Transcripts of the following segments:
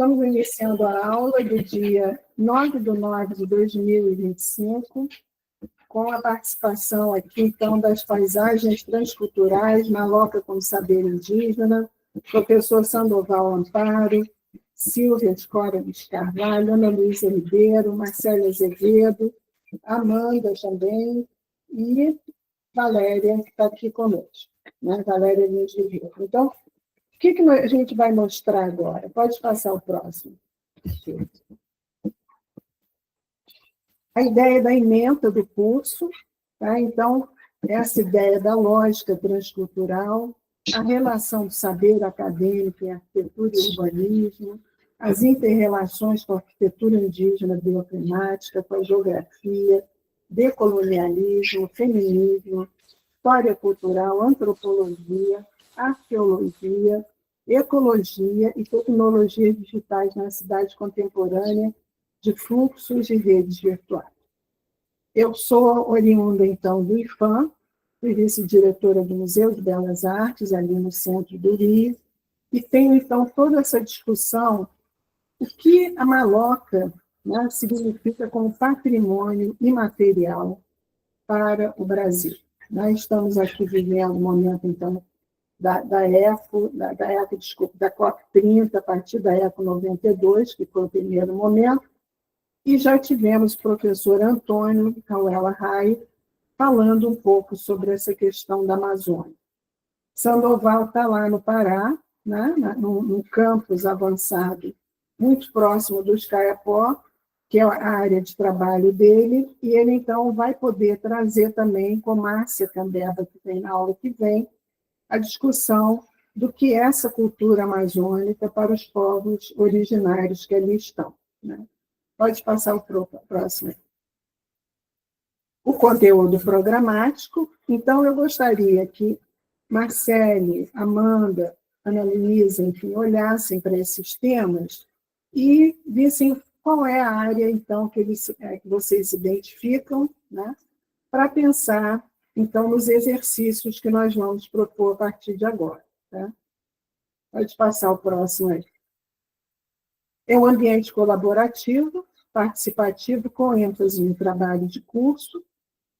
Estamos iniciando a aula do dia 9/9/2025, com a participação aqui, então, das paisagens transculturais, Maloca como Saber Indígena, professor Sandoval Amparo, Silvia de Cora de Carvalho, Ana Luísa Ribeiro, Marcela Azevedo, Amanda também, e Valéria, que está aqui conosco, né? Valéria Lins de Rio. Então, o que a gente vai mostrar agora? Pode passar o próximo. A ideia da ementa do curso, tá? Então, essa ideia da lógica transcultural, a relação do saber acadêmico em arquitetura e urbanismo, as interrelações com a arquitetura indígena bioclimática, com a geografia, decolonialismo, feminismo, história cultural, antropologia, arqueologia, ecologia e tecnologias digitais na cidade contemporânea de fluxos e redes virtuais. Eu sou oriunda, então, do IFAM, fui vice-diretora do Museu de Belas Artes, ali no centro do Rio, e tenho, então, toda essa discussão, o que a Maloca, né, significa como patrimônio imaterial para o Brasil. Nós estamos aqui vivendo um momento, então, da COP30, a partir da ECO 92, que foi o primeiro momento, e já tivemos o professor Antônio Cauela Rai falando um pouco sobre essa questão da Amazônia. Sandoval está lá no Pará, né, num campus avançado, muito próximo dos Caiapó, que é a área de trabalho dele, e ele, então, vai poder trazer também, com Márcia Candeba, que tem na aula que vem, a discussão do que é essa cultura amazônica para os povos originários que ali estão, né? Pode passar o próximo. O conteúdo programático. Então, eu gostaria que Marcele, Amanda, Ana Luísa, enfim, olhassem para esses temas e vissem qual é a área, então, que vocês identificam, né, para pensar, então, nos exercícios que nós vamos propor a partir de agora. Tá? Pode passar o próximo aí. É um ambiente colaborativo, participativo, com ênfase no trabalho de curso.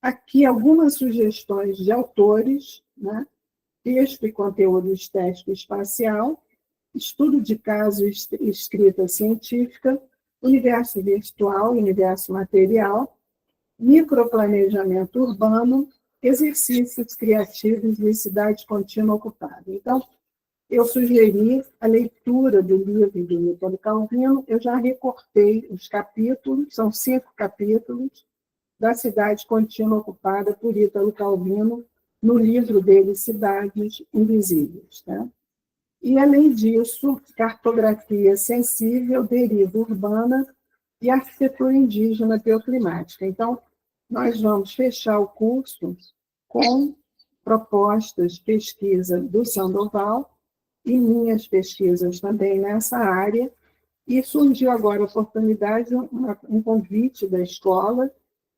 Aqui, algumas sugestões de autores, né? Texto e conteúdo estético espacial, estudo de caso e escrita científica, universo virtual, universo material, microplanejamento urbano, exercícios criativos de cidade contínua ocupada. Então, eu sugeri a leitura do livro do Ítalo Calvino, eu já recortei os capítulos, são 5 capítulos, da cidade contínua ocupada por Ítalo Calvino, no livro dele, Cidades Invisíveis. Tá? E, além disso, cartografia sensível, deriva urbana e arquitetura indígena bioclimática. Então, nós vamos fechar o curso com propostas, pesquisa do Sandoval e minhas pesquisas também nessa área, e surgiu agora a oportunidade, um convite da escola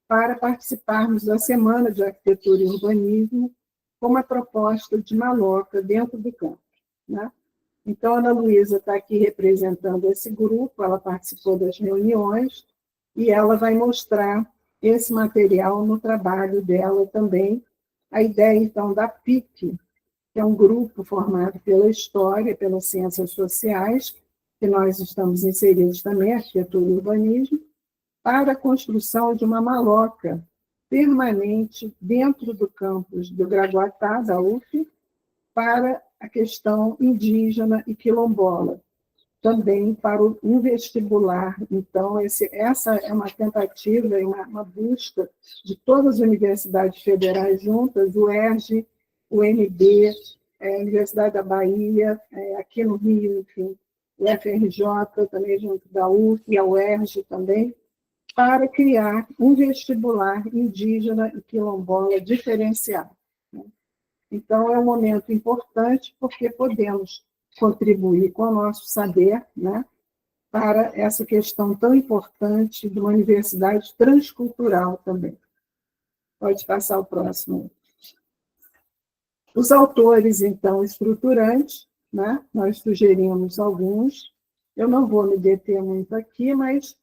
para participarmos da Semana de Arquitetura e Urbanismo com uma proposta de Maloca dentro do campus. Né? Então, a Ana Luísa está aqui representando esse grupo, ela participou das reuniões e ela vai mostrar esse material no trabalho dela também. A ideia, então, da PIC, que é um grupo formado pela História, pelas Ciências Sociais, que nós estamos inseridos também, Arquitetura e Urbanismo, para a construção de uma maloca permanente dentro do campus do Gragoatá, da UF, para a questão indígena e quilombola, também para um vestibular. Então, essa é uma tentativa, uma busca de todas as universidades federais juntas, o ERJ, o UNB, a Universidade da Bahia, aqui no Rio, enfim, o FRJ, também junto da UF, e a UERJ também, para criar um vestibular indígena e quilombola diferenciado. Então, é um momento importante, porque podemos contribuir com o nosso saber, né, para essa questão tão importante de uma universidade transcultural também. Pode passar o próximo. Os autores, então, estruturantes, né, nós sugerimos alguns. Eu não vou me deter muito aqui, mas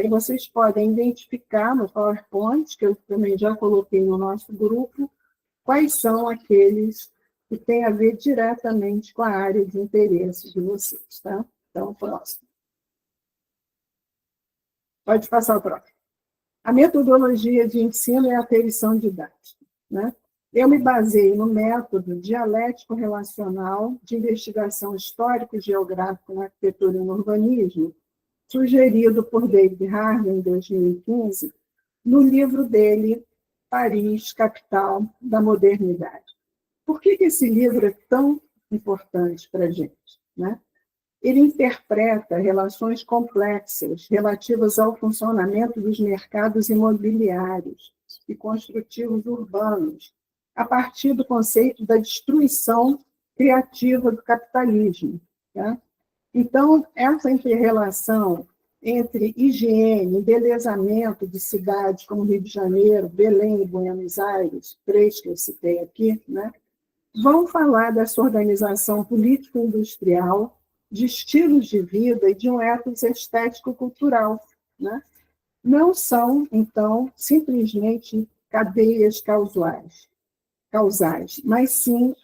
vocês podem identificar no PowerPoint, que eu também já coloquei no nosso grupo, quais são aqueles que têm a ver diretamente com a área de interesse de vocês, tá? Então, próximo. Pode passar o próximo. A metodologia de ensino é a aferição didática, né? Eu me baseei no método dialético-relacional de investigação histórico-geográfica na arquitetura e no urbanismo, sugerido por David Harvey em 2015, no livro dele, Paris, Capital da Modernidade. Por que esse livro é tão importante para a gente, né? Ele interpreta relações complexas relativas ao funcionamento dos mercados imobiliários e construtivos urbanos, a partir do conceito da destruição criativa do capitalismo. Tá? Então, essa interrelação entre higiene, embelezamento de cidades como Rio de Janeiro, Belém e Buenos Aires, 3 que eu citei aqui, né, vão falar dessa organização político-industrial, de estilos de vida e de um ethos estético-cultural. Né? Não são, então, simplesmente cadeias causais, mas sim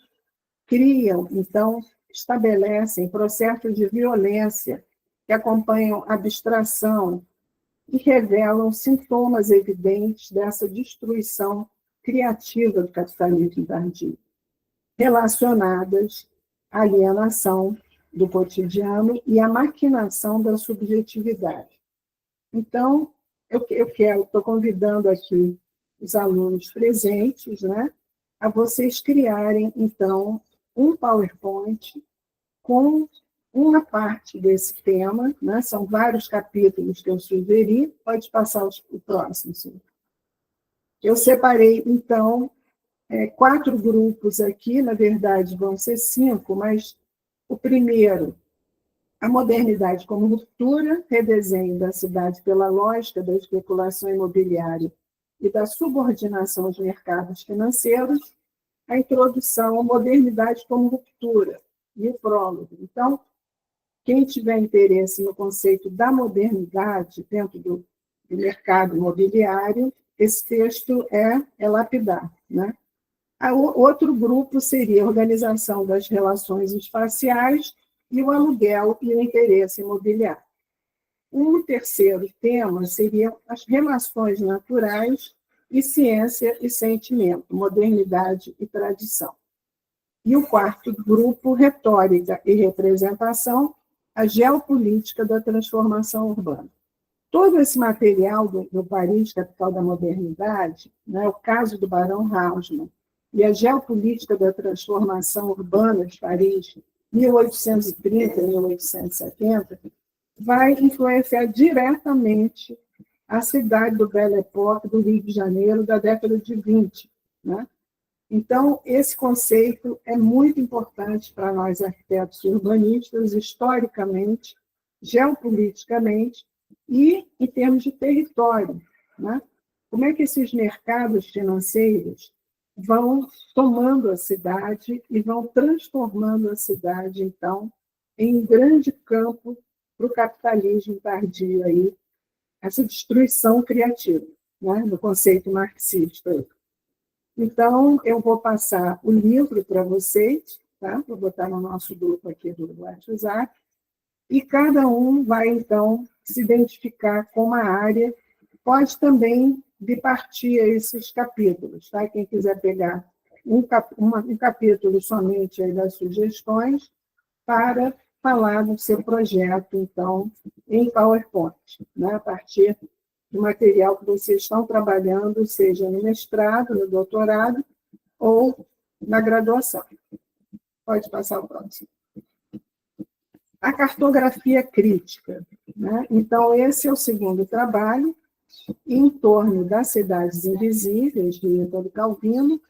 criam, então, estabelecem processos de violência que acompanham a abstração e revelam sintomas evidentes dessa destruição criativa do capitalismo tardio, relacionadas à alienação do cotidiano e à maquinação da subjetividade. Então, estou convidando aqui os alunos presentes, né, a vocês criarem, então, um PowerPoint com uma parte desse tema, né? São vários capítulos que eu sugeri, pode passar o próximo, sim. Eu separei, então, 4 grupos aqui, na verdade vão ser 5, mas o primeiro, a modernidade como ruptura, redesenho da cidade pela lógica da especulação imobiliária e da subordinação aos mercados financeiros, a introdução à modernidade como ruptura e o prólogo. Então, quem tiver interesse no conceito da modernidade dentro do mercado imobiliário, esse texto é lapidar, né? Outro grupo seria a organização das relações espaciais e o aluguel e o interesse imobiliário. Um terceiro tema seria as relações naturais e ciência e sentimento, modernidade e tradição. E o quarto grupo, retórica e representação, a geopolítica da transformação urbana. Todo esse material do Paris, Capital da Modernidade, né, o caso do Barão Haussmann e a geopolítica da transformação urbana de Paris, 1830 1870, vai influenciar diretamente a cidade do Belle Époque do Rio de Janeiro da década de 20. Né? Então, esse conceito é muito importante para nós arquitetos e urbanistas, historicamente, geopoliticamente e em termos de território. Né? Como é que esses mercados financeiros vão tomando a cidade e vão transformando a cidade, então, em um grande campo para o capitalismo tardio, aí, essa destruição criativa, né, do conceito marxista. Então, eu vou passar o livro para vocês, tá? Vou botar no nosso grupo aqui do WhatsApp, e cada um vai, então, se identificar com uma área, pode também bipartir esses capítulos, tá? Quem quiser pegar um capítulo somente aí das sugestões para falar do seu projeto, então, em PowerPoint, né? A partir do material que vocês estão trabalhando, seja no mestrado, no doutorado ou na graduação. Pode passar o próximo. A cartografia crítica. Né? Então, esse é o segundo trabalho, em torno das cidades invisíveis, de Ítalo Calvino,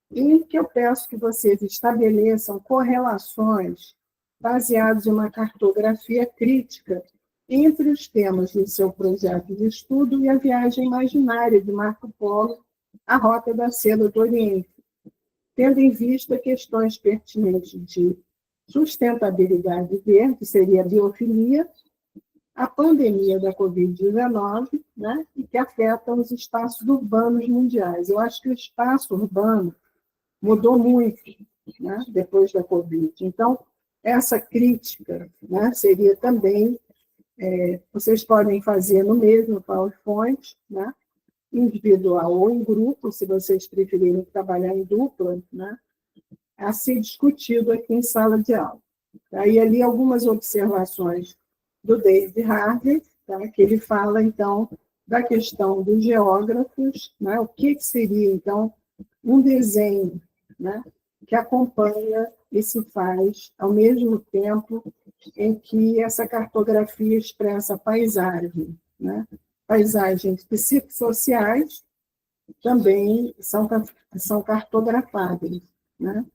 em que eu peço que vocês estabeleçam correlações baseadas em uma cartografia crítica entre os temas do seu projeto de estudo e a viagem imaginária de Marco Polo, a Rota da Seda do Oriente, tendo em vista questões pertinentes de sustentabilidade verde, que seria a biofilia, a pandemia da Covid-19, né, e que afeta os espaços urbanos mundiais. Eu acho que o espaço urbano mudou muito, né, depois da Covid. Então, essa crítica, né, seria também, vocês podem fazer no mesmo PowerPoint, né, individual ou em grupo, se vocês preferirem trabalhar em dupla, né, a ser discutido aqui em sala de aula. E ali algumas observações do David Harvey, tá, que ele fala, então, da questão dos geógrafos, né, o que seria, então, um desenho, né, que acompanha e se faz ao mesmo tempo em que essa cartografia expressa a paisagem, né, paisagens psicossociais também são cartografadas, né?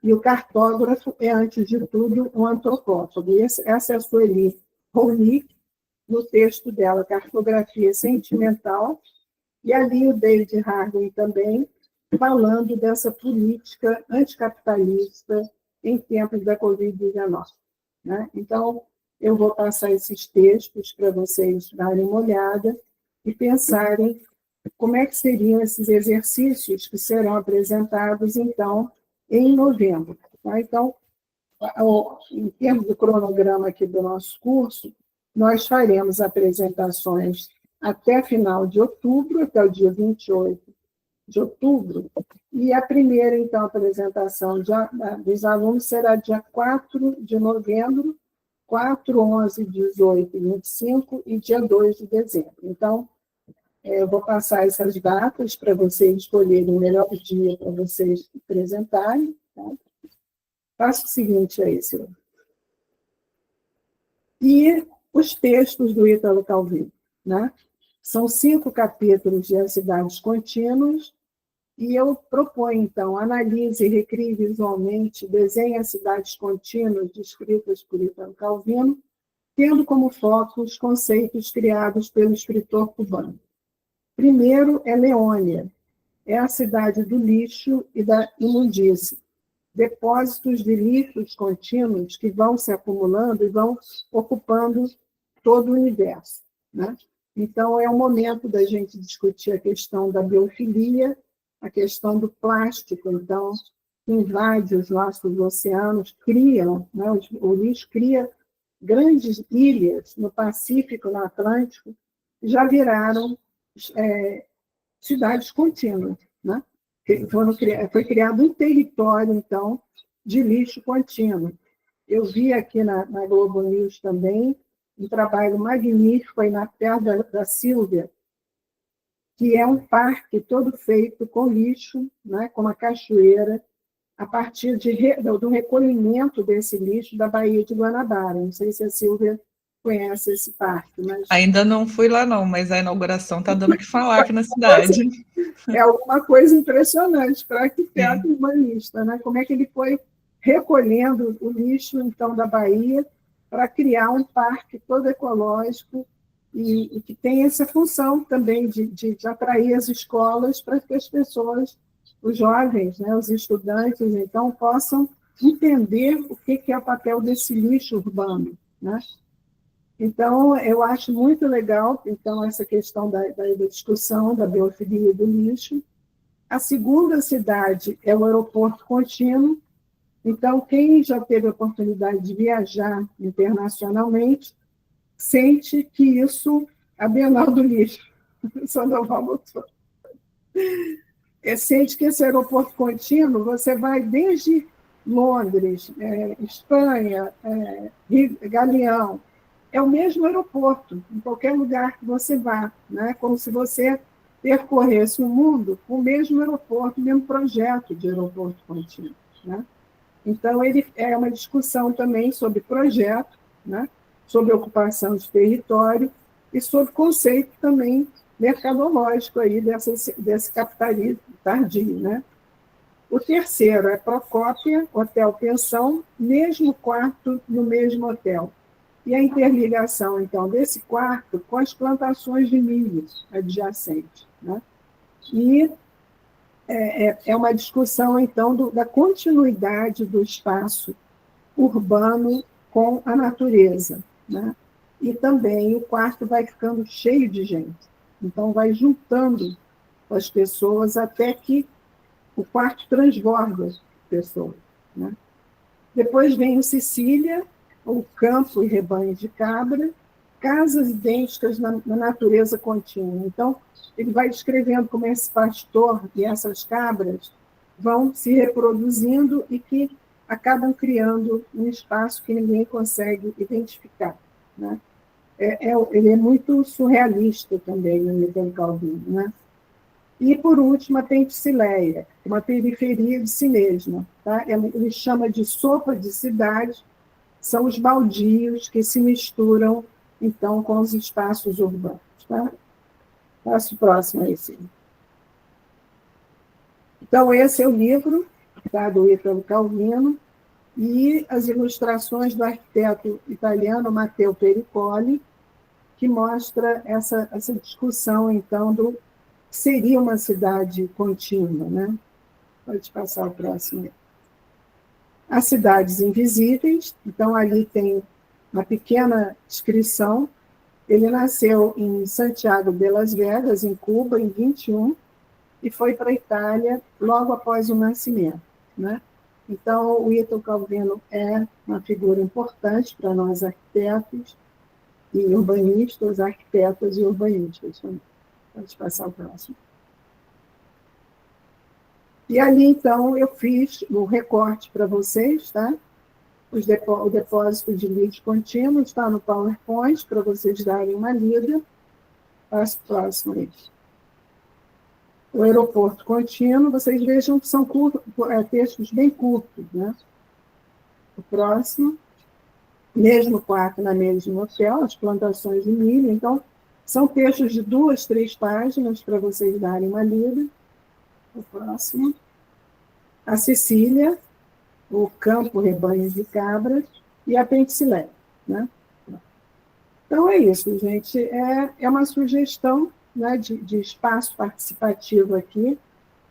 E o cartógrafo é, antes de tudo, um antropófago. E essa é a Sueli Ronick, no texto dela, Cartografia Sentimental, e ali o David Harvey também, falando dessa política anticapitalista em tempos da Covid-19. Né? Então, eu vou passar esses textos para vocês darem uma olhada e pensarem como é que seriam esses exercícios que serão apresentados, então, em novembro. Tá? Então, em termos do cronograma aqui do nosso curso, nós faremos apresentações até final de outubro, até o dia 28 de outubro, e a primeira, então, apresentação dos alunos será dia 4 de novembro, 4, 11, 18 e 25, e dia 2 de dezembro. Então, eu vou passar essas datas para vocês escolherem o melhor dia para vocês apresentarem. Tá? Faça o seguinte aí, Silvio. E os textos do Ítalo Calvino, né? São 5 capítulos de As Cidades Contínuas, e eu proponho, então, analise e recrie visualmente, desenhe as cidades contínuas descritas por Ítalo Calvino, tendo como foco os conceitos criados pelo escritor cubano. Primeiro é Leônia, é a cidade do lixo e da imundície, depósitos de lixos contínuos que vão se acumulando e vão ocupando todo o universo. Né? Então, é o momento da gente discutir a questão da biofilia, a questão do plástico, então, que invade os nossos oceanos, né? O lixo cria grandes ilhas no Pacífico, no Atlântico, que já viraram cidades contínuas. Né? Foi criado um território, então, de lixo contínuo. Eu vi aqui na Globo News também um trabalho magnífico aí na Terra da Sílvia, que é um parque todo feito com lixo, né, com uma cachoeira, a partir do recolhimento desse lixo da Baía de Guanabara. Não sei se a Sílvia conhece esse parque. Mas... Ainda não fui lá, não, mas a inauguração está dando o que falar aqui na cidade. É alguma coisa impressionante para arquiteto e urbanista, né? Como é que ele foi recolhendo o lixo, então, da Bahia para criar um parque todo ecológico e que tem essa função também de atrair as escolas para que as pessoas, os jovens, né, os estudantes, então, possam entender o que é o papel desse lixo urbano, né? Então, eu acho muito legal, então, essa questão da discussão da biofilia e do lixo. A segunda cidade é o aeroporto contínuo. Então, quem já teve a oportunidade de viajar internacionalmente, sente que isso é a Bienal do Lixo. Sandoval botou. Sente que esse aeroporto contínuo, você vai desde Londres, Espanha, Galeão, é o mesmo aeroporto, em qualquer lugar que você vá, né? Como se você percorresse o mundo com o mesmo aeroporto, o mesmo projeto de aeroporto contínuo. Né? Então, ele é uma discussão também sobre projeto, né? Sobre ocupação de território e sobre conceito também mercadológico aí desse capitalismo tardio. Né? O terceiro é Procópia, hotel-pensão, mesmo quarto no mesmo hotel. E a interligação, então, desse quarto com as plantações de milho adjacentes. Né? E é uma discussão, então, da continuidade do espaço urbano com a natureza, né? E também o quarto vai ficando cheio de gente. Então, vai juntando as pessoas até que o quarto transborda as pessoas, né? Depois vem o Sicília, o campo e rebanho de cabra, casas idênticas na natureza contínua. Então, ele vai descrevendo como esse pastor e essas cabras vão se reproduzindo e que acabam criando um espaço que ninguém consegue identificar, né? Ele é muito surrealista também, o Italo Calvino, né? E, por último, a Penthesilea, uma periferia de si mesma. Tá? Ele chama de sopa de cidade, são os baldios que se misturam, então, com os espaços urbanos. Tá? Passo próximo aí, sim. Então, esse é o livro, tá, do Italo Calvino, e as ilustrações do arquiteto italiano Matteo Pericoli, que mostra essa discussão, então, do que seria uma cidade contínua, né? Pode passar o próximo. As cidades invisíveis, então ali tem uma pequena descrição. Ele nasceu em Santiago de las Vegas, em Cuba, em 21, e foi para a Itália logo após o nascimento, né? Então, o Italo Calvino é uma figura importante para nós arquitetos e urbanistas, arquitetas e urbanistas. Pode passar o próximo. E ali, então, eu fiz o recorte para vocês, tá? O depósito de lead contínuo está no PowerPoint, para vocês darem uma lida. Passo próximo aí. O aeroporto contínuo, vocês vejam que são textos bem curtos, né? O próximo, mesmo quarto na mesmo hotel, as plantações de milho. Então, são textos de 2, 3 páginas para vocês darem uma lida. O próximo. A Sicília, o campo rebanhos de cabras e a Penthesilea, né? Então, é isso, gente. É uma sugestão, né, de espaço participativo aqui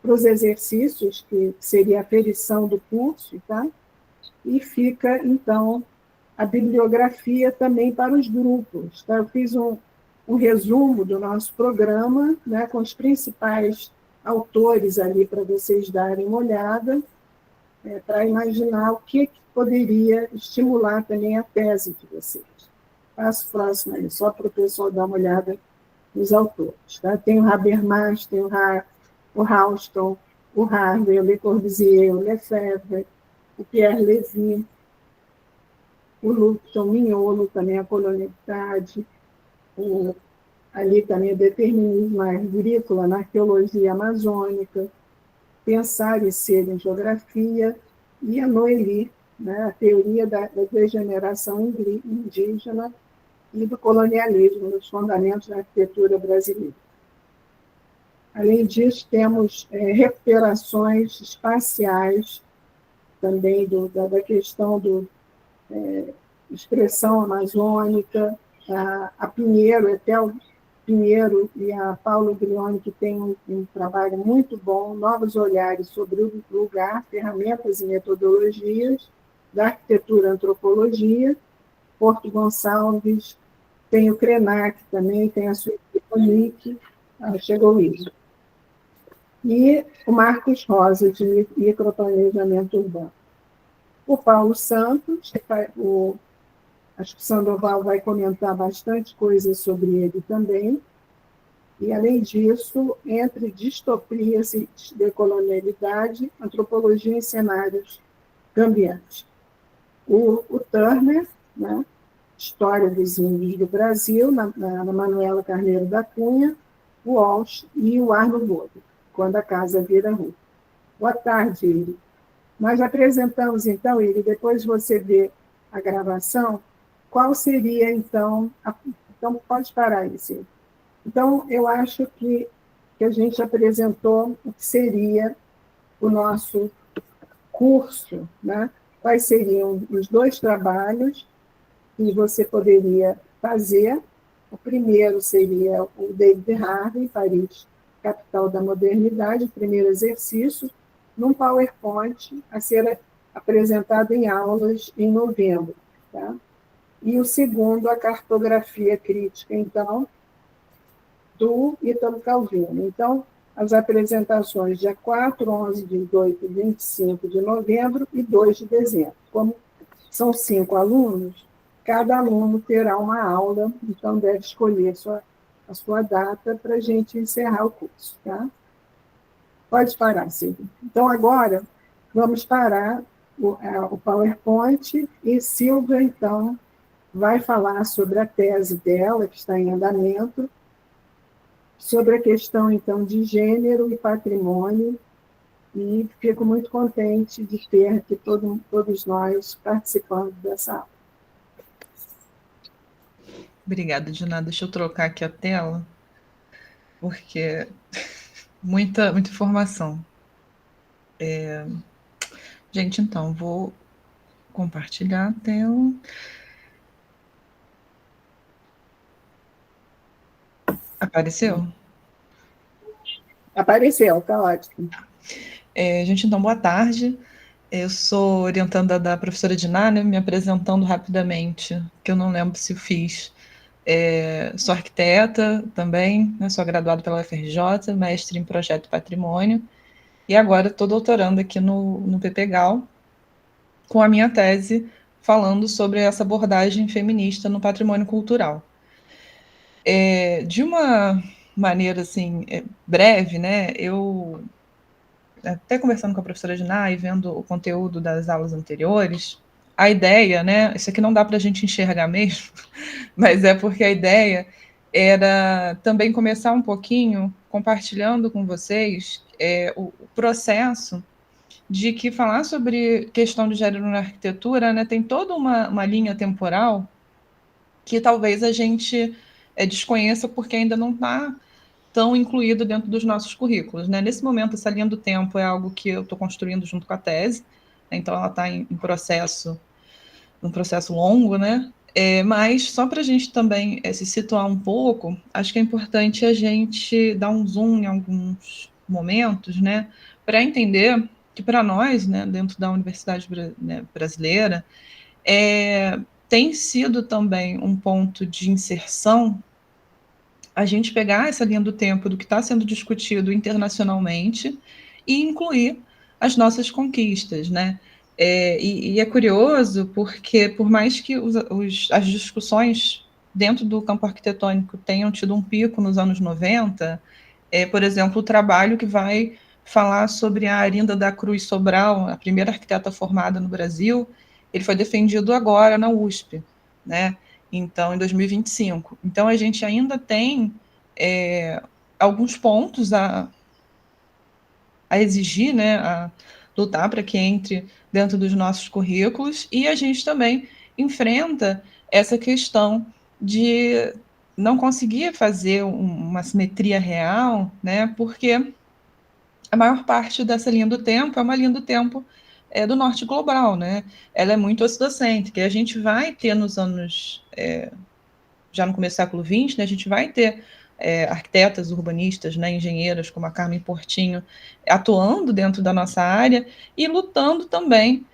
para os exercícios, que seria a aferição do curso, tá? E fica, então, a bibliografia também para os grupos. Tá? Eu fiz um resumo do nosso programa, né, com os principais autores ali para vocês darem uma olhada, para imaginar o que poderia estimular também a tese de vocês. Passo próximo aí, só para o pessoal dar uma olhada nos autores. Tá? Tem o Habermas, tem o Houston, o Harvey, o Le Corbusier, o Lefebvre, o Pierre Levy, o Lupton, Mignolo, também a colonialidade, ali também o determinismo agrícola na arqueologia amazônica, pensar e ser em geografia, e a Noeli, né, a teoria da degeneração indígena e do colonialismo nos fundamentos da arquitetura brasileira. Além disso, temos recuperações espaciais também da questão da expressão amazônica, a Pinheiro, Etel Pinheiro e a Paulo Grioni, que tem um trabalho muito bom, novos olhares sobre o lugar, ferramentas e metodologias da arquitetura e antropologia. Porto Gonçalves, tem o Krenak também, tem a Suíça Monique, chegou isso. E o Marcos Rosa, de microplanejamento urbano. O Paulo Santos, acho que o Sandoval vai comentar bastante coisa sobre ele também. E, além disso, entre distopias e decolonialidade, antropologia em cenários cambiantes. O Turner, né? História dos Índios do Brasil, na Manuela Carneiro da Cunha, o Walsh e o Arno Bodo, Quando a Casa Vira Rua. Boa tarde, Iri. Nós apresentamos, então, Iri, depois você vê a gravação, qual seria, então... Então, pode parar aí, Iri. Então, eu acho que a gente apresentou o que seria o nosso curso, né? Quais seriam os 2 trabalhos que você poderia fazer. O primeiro seria o David Harvey, Paris, capital da modernidade, o primeiro exercício, num PowerPoint, a ser apresentado em aulas em novembro. Tá? E o segundo, a cartografia crítica, então, do Ítalo Calvino. Então, as apresentações dia 4, 11, 18 e 25 de novembro e 2 de dezembro. Como são 5 alunos, cada aluno terá uma aula, então deve escolher a sua data para a gente encerrar o curso. Tá? Pode parar, Silvia. Então, agora, vamos parar o PowerPoint e Silvia, então, vai falar sobre a tese dela, que está em andamento, sobre a questão, então, de gênero e patrimônio, e fico muito contente de ter aqui todos nós participando dessa aula. Obrigada, Dina. Deixa eu trocar aqui a tela, porque muita informação. Gente, então, vou compartilhar a tela. Apareceu? Apareceu, está ótimo. Gente, então, boa tarde. Eu sou orientanda da professora Diná, né, me apresentando rapidamente, que eu não lembro se eu fiz. Sou arquiteta também, né, sou graduada pela UFRJ, mestre em projeto e patrimônio, e agora estou doutorando aqui no PPGAL, com a minha tese falando sobre essa abordagem feminista no patrimônio cultural. De uma maneira assim, breve, né, eu até conversando com a professora Diná e vendo o conteúdo das aulas anteriores, a ideia, né, isso aqui não dá para a gente enxergar mesmo, mas é porque a ideia era também começar um pouquinho compartilhando com vocês o processo de que falar sobre questão de gênero na arquitetura, né, tem toda uma linha temporal que talvez a gente desconheça porque ainda não está tão incluído dentro dos nossos currículos. Né? Nesse momento, essa linha do tempo é algo que eu estou construindo junto com a tese, né? Então ela está em processo, um processo longo, né? Mas só para a gente também se situar um pouco, acho que é importante a gente dar um zoom em alguns momentos, né? Para entender que para nós, né, dentro da Universidade Brasileira, tem sido também um ponto de inserção a gente pegar essa linha do tempo do que está sendo discutido internacionalmente e incluir as nossas conquistas, né? E é curioso porque, por mais que as discussões dentro do campo arquitetônico tenham tido um pico nos anos 90, por exemplo, o trabalho que vai falar sobre a Arinda da Cruz Sobral, a primeira arquiteta formada no Brasil, ele foi defendido agora na USP, né? Então, em 2025. Então, a gente ainda tem alguns pontos a exigir, né, a lutar para que entre dentro dos nossos currículos, e a gente também enfrenta essa questão de não conseguir fazer uma simetria real, né, porque a maior parte dessa linha do tempo é uma linha do tempo do norte global, né? Ela é muito ocidocêntrica, e a gente vai ter nos anos já no começo do século XX, né, a gente vai ter arquitetas, urbanistas, né, engenheiras como a Carmen Portinho atuando dentro da nossa área e lutando também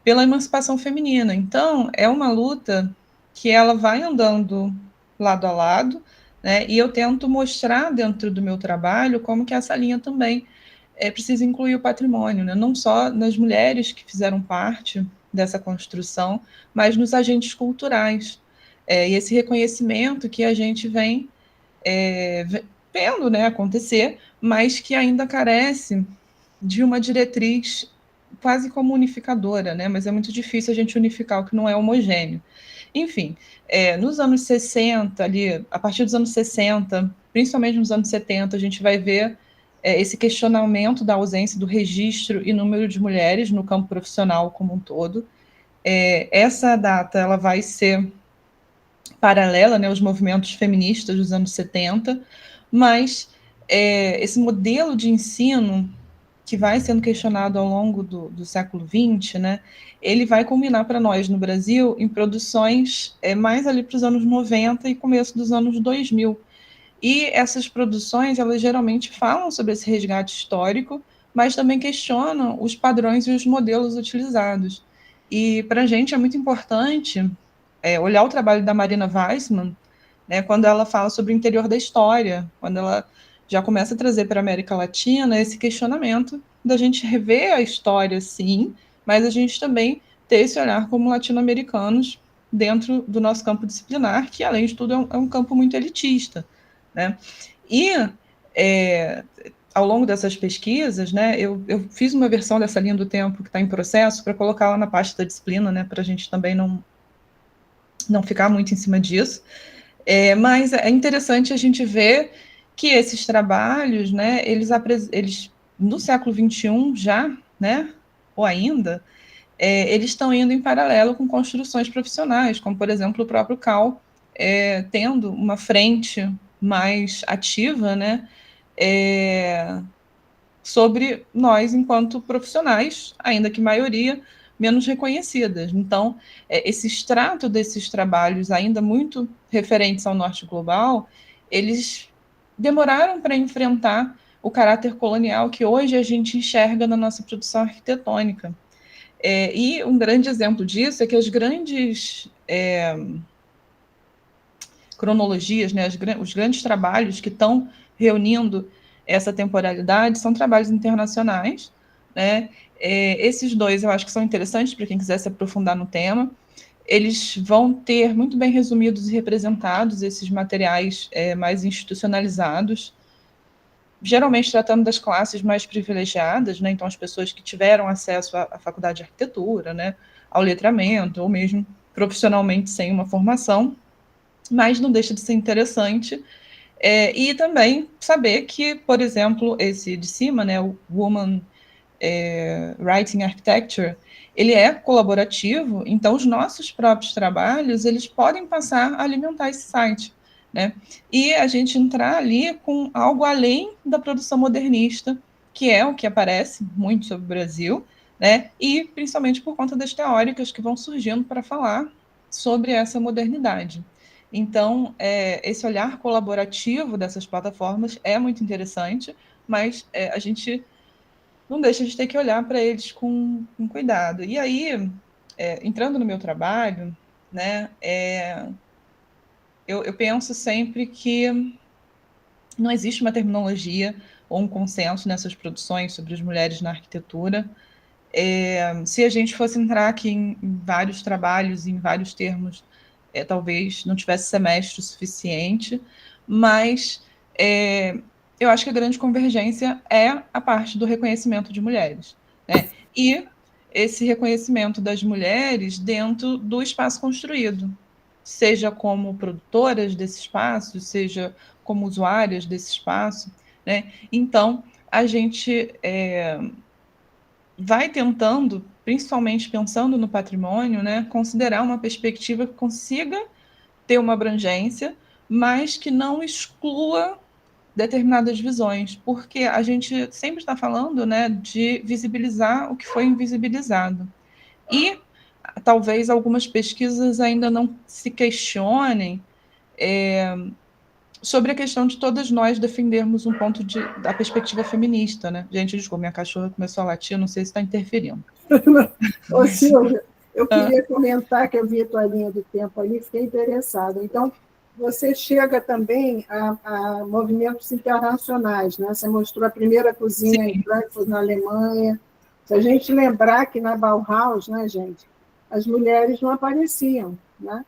pela emancipação feminina. Então, é uma luta que ela vai andando lado a lado, né, e eu tento mostrar dentro do meu trabalho como que essa linha também precisa incluir o patrimônio, né, não só nas mulheres que fizeram parte dessa construção, mas nos agentes culturais. E esse reconhecimento que a gente vem vendo, né, acontecer, mas que ainda carece de uma diretriz quase como unificadora, né? Mas é muito difícil a gente unificar o que não é homogêneo. Enfim, nos anos 60, ali, a partir dos anos 60, principalmente nos anos 70, a gente vai ver esse questionamento da ausência do registro e número de mulheres no campo profissional como um todo. Essa data ela vai ser paralela, né, aos movimentos feministas dos anos 70, mas esse modelo de ensino que vai sendo questionado ao longo do século XX, né, ele vai culminar para nós no Brasil em produções mais ali para os anos 90 e começo dos anos 2000. E essas produções, elas geralmente falam sobre esse resgate histórico, mas também questionam os padrões e os modelos utilizados. E para a gente é muito importante olhar o trabalho da Marina Weissman, né, quando ela fala sobre o interior da história, quando ela já começa a trazer para a América Latina esse questionamento da gente rever a história, sim, mas a gente também ter esse olhar como latino-americanos dentro do nosso campo disciplinar, que, além de tudo, é um campo muito elitista, né? E ao longo dessas pesquisas, né, eu fiz uma versão dessa linha do tempo que está em processo para colocar lá na pasta da disciplina, né, para a gente também não ficar muito em cima disso. Mas é interessante a gente ver que esses trabalhos, né, eles no século XXI já, né, ou ainda, eles estão indo em paralelo com construções profissionais, como, por exemplo, o próprio Cal tendo uma frente mais ativa, né, sobre nós enquanto profissionais, ainda que maioria menos reconhecidas. Então, esse extrato desses trabalhos, ainda muito referentes ao norte global, eles demoraram para enfrentar o caráter colonial que hoje a gente enxerga na nossa produção arquitetônica. E um grande exemplo disso é que as grandes cronologias, né, os grandes trabalhos que estão reunindo essa temporalidade são trabalhos internacionais, né? Esses dois eu acho que são interessantes para quem quiser se aprofundar no tema. Eles vão ter muito bem resumidos e representados esses materiais mais institucionalizados, geralmente tratando das classes mais privilegiadas, né? Então as pessoas que tiveram acesso à faculdade de arquitetura, né, ao letramento, ou mesmo profissionalmente sem uma formação, mas não deixa de ser interessante. E também saber que, por exemplo, esse de cima, né, o Woman Writing Architecture, ele é colaborativo, então os nossos próprios trabalhos, eles podem passar a alimentar esse site, né? E a gente entrar ali com algo além da produção modernista, que é o que aparece muito sobre o Brasil, né? E principalmente por conta das teóricas que vão surgindo para falar sobre essa modernidade. Então, esse olhar colaborativo dessas plataformas é muito interessante, mas a gente não deixa de ter que olhar para eles com cuidado. E aí, entrando no meu trabalho, né, eu penso sempre que não existe uma terminologia ou um consenso nessas produções sobre as mulheres na arquitetura. Se a gente fosse entrar aqui em vários trabalhos, em vários termos, talvez não tivesse semestre suficiente, mas eu acho que a grande convergência é a parte do reconhecimento de mulheres, né? E esse reconhecimento das mulheres dentro do espaço construído, seja como produtoras desse espaço, seja como usuárias desse espaço, né? Então, a gente vai tentando, principalmente pensando no patrimônio, né, considerar uma perspectiva que consiga ter uma abrangência, mas que não exclua determinadas visões, porque a gente sempre está falando, né, de visibilizar o que foi invisibilizado. E talvez algumas pesquisas ainda não se questionem sobre a questão de todas nós defendermos um ponto da perspectiva feminista, né? Gente, desculpa, minha cachorra começou a latir, não sei se está interferindo. Ô, Silvia, eu queria comentar que eu vi a tua linha do tempo ali, fiquei interessada. Então, você chega também a movimentos internacionais, né? Você mostrou a primeira cozinha em Sim. Frankfurt, na Alemanha. Se a gente lembrar que na Bauhaus, né, gente, as mulheres não apareciam, né?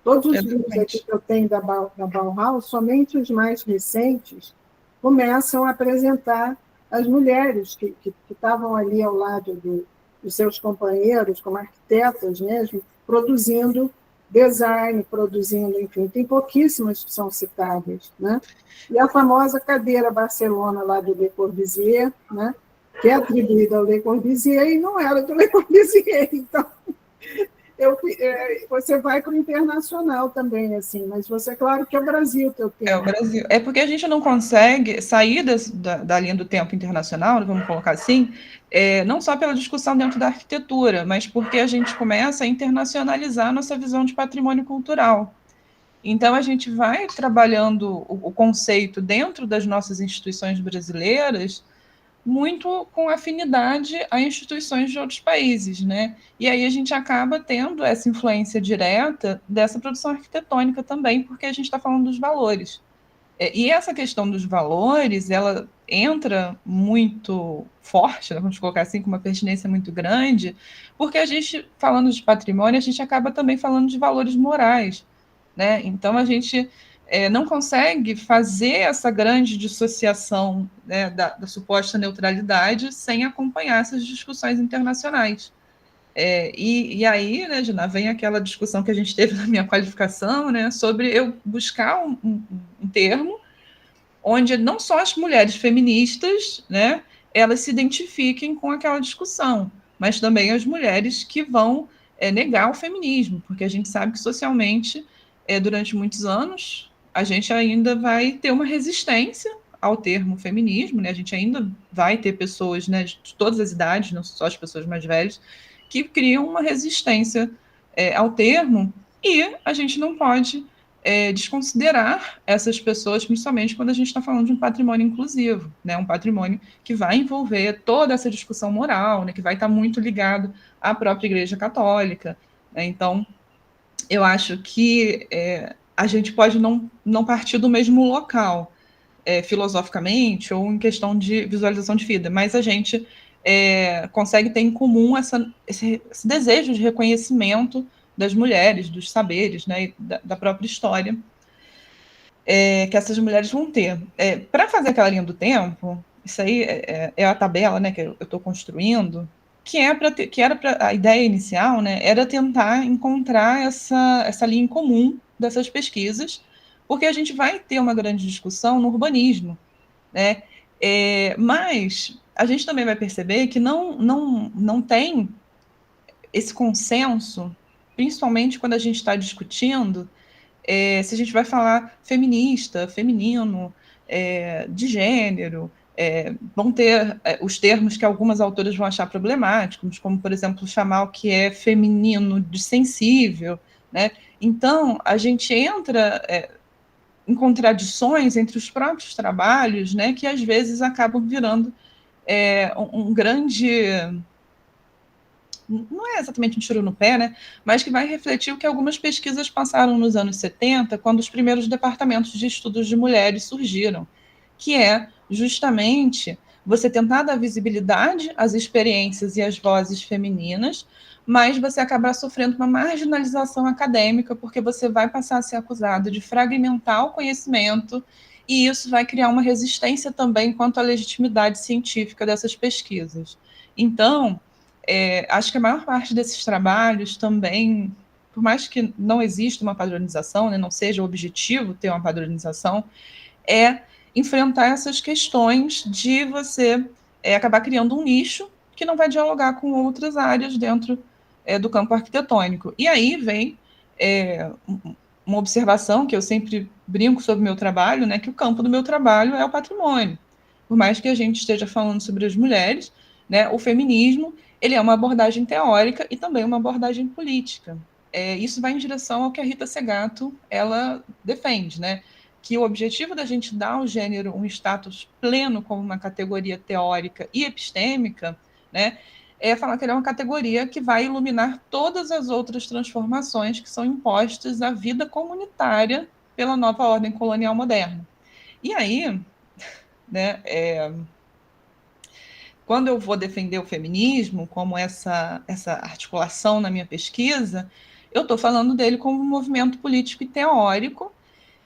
Todos os livros aqui que eu tenho da Bauhaus, somente os mais recentes, começam a apresentar as mulheres que estavam ali ao lado dos seus companheiros, como arquitetas mesmo, produzindo design, produzindo, enfim, tem pouquíssimas que são citadas, né? E a famosa cadeira Barcelona lá do Le Corbusier, né? Que é atribuída ao Le Corbusier e não era do Le Corbusier, então você vai para o internacional também, assim, mas você, claro que é o Brasil teu tema. É o Brasil. É porque a gente não consegue sair da linha do tempo internacional, vamos colocar assim, não só pela discussão dentro da arquitetura, mas porque a gente começa a internacionalizar a nossa visão de patrimônio cultural. Então, a gente vai trabalhando o conceito dentro das nossas instituições brasileiras, muito com afinidade a instituições de outros países, né? E aí a gente acaba tendo essa influência direta dessa produção arquitetônica também, porque a gente está falando dos valores. E essa questão dos valores, ela entra muito forte, né, vamos colocar assim, com uma pertinência muito grande, porque a gente, falando de patrimônio, a gente acaba também falando de valores morais, né? Então, a gente não consegue fazer essa grande dissociação, né, da suposta neutralidade sem acompanhar essas discussões internacionais. E aí, né, Gina, vem aquela discussão que a gente teve na minha qualificação, né, sobre eu buscar um termo onde não só as mulheres feministas, né, elas se identifiquem com aquela discussão, mas também as mulheres que vão negar o feminismo, porque a gente sabe que socialmente, durante muitos anos, a gente ainda vai ter uma resistência ao termo feminismo, né? A gente ainda vai ter pessoas, né, de todas as idades, não só as pessoas mais velhas, que criam uma resistência ao termo, e a gente não pode desconsiderar essas pessoas, principalmente quando a gente está falando de um patrimônio inclusivo, né? Um patrimônio que vai envolver toda essa discussão moral, né? Que vai estar muito ligado à própria Igreja Católica, né? Então, eu acho que a gente pode não partir do mesmo local, filosoficamente ou em questão de visualização de vida, mas a gente consegue ter em comum esse desejo de reconhecimento das mulheres, dos saberes, né, da própria história que essas mulheres vão ter. Para fazer aquela linha do tempo, isso aí é a tabela, né, que eu estou construindo, a ideia inicial, né, era tentar encontrar essa linha em comum dessas pesquisas, porque a gente vai ter uma grande discussão no urbanismo, né? Mas a gente também vai perceber que não tem esse consenso, principalmente quando a gente está discutindo se a gente vai falar feminista, feminino, de gênero, vão ter os termos que algumas autoras vão achar problemáticos, como, por exemplo, chamar o que é feminino de sensível, né? Então, a gente entra em contradições entre os próprios trabalhos, né, que às vezes acabam virando um grande, não é exatamente um tiro no pé, né, mas que vai refletir o que algumas pesquisas passaram nos anos 70, quando os primeiros departamentos de estudos de mulheres surgiram, que é justamente você tentar dar visibilidade às experiências e às vozes femininas, mas você acabar sofrendo uma marginalização acadêmica, porque você vai passar a ser acusado de fragmentar o conhecimento, e isso vai criar uma resistência também quanto à legitimidade científica dessas pesquisas. Então, acho que a maior parte desses trabalhos também, por mais que não exista uma padronização, né, não seja o objetivo ter uma padronização, é enfrentar essas questões de você acabar criando um nicho que não vai dialogar com outras áreas dentro do campo arquitetônico. E aí vem uma observação que eu sempre brinco sobre o meu trabalho, né, que o campo do meu trabalho é o patrimônio. Por mais que a gente esteja falando sobre as mulheres, né, o feminismo ele é uma abordagem teórica e também uma abordagem política. Isso vai em direção ao que a Rita Segato ela defende, né? Que o objetivo da gente dar ao gênero um status pleno como uma categoria teórica e epistêmica, né, é falar que ele é uma categoria que vai iluminar todas as outras transformações que são impostas à vida comunitária pela nova ordem colonial moderna. E aí, né, quando eu vou defender o feminismo como essa articulação na minha pesquisa, eu estou falando dele como um movimento político e teórico,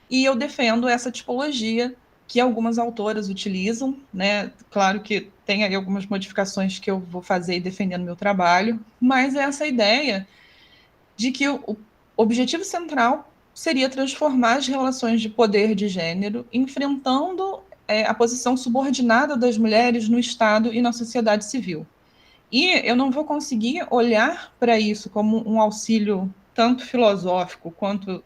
e eu defendo essa tipologia que algumas autoras utilizam, né? Claro que tem aí algumas modificações que eu vou fazer e defender no meu trabalho, mas é essa ideia de que o objetivo central seria transformar as relações de poder de gênero, enfrentando a posição subordinada das mulheres no Estado e na sociedade civil. E eu não vou conseguir olhar para isso como um auxílio tanto filosófico quanto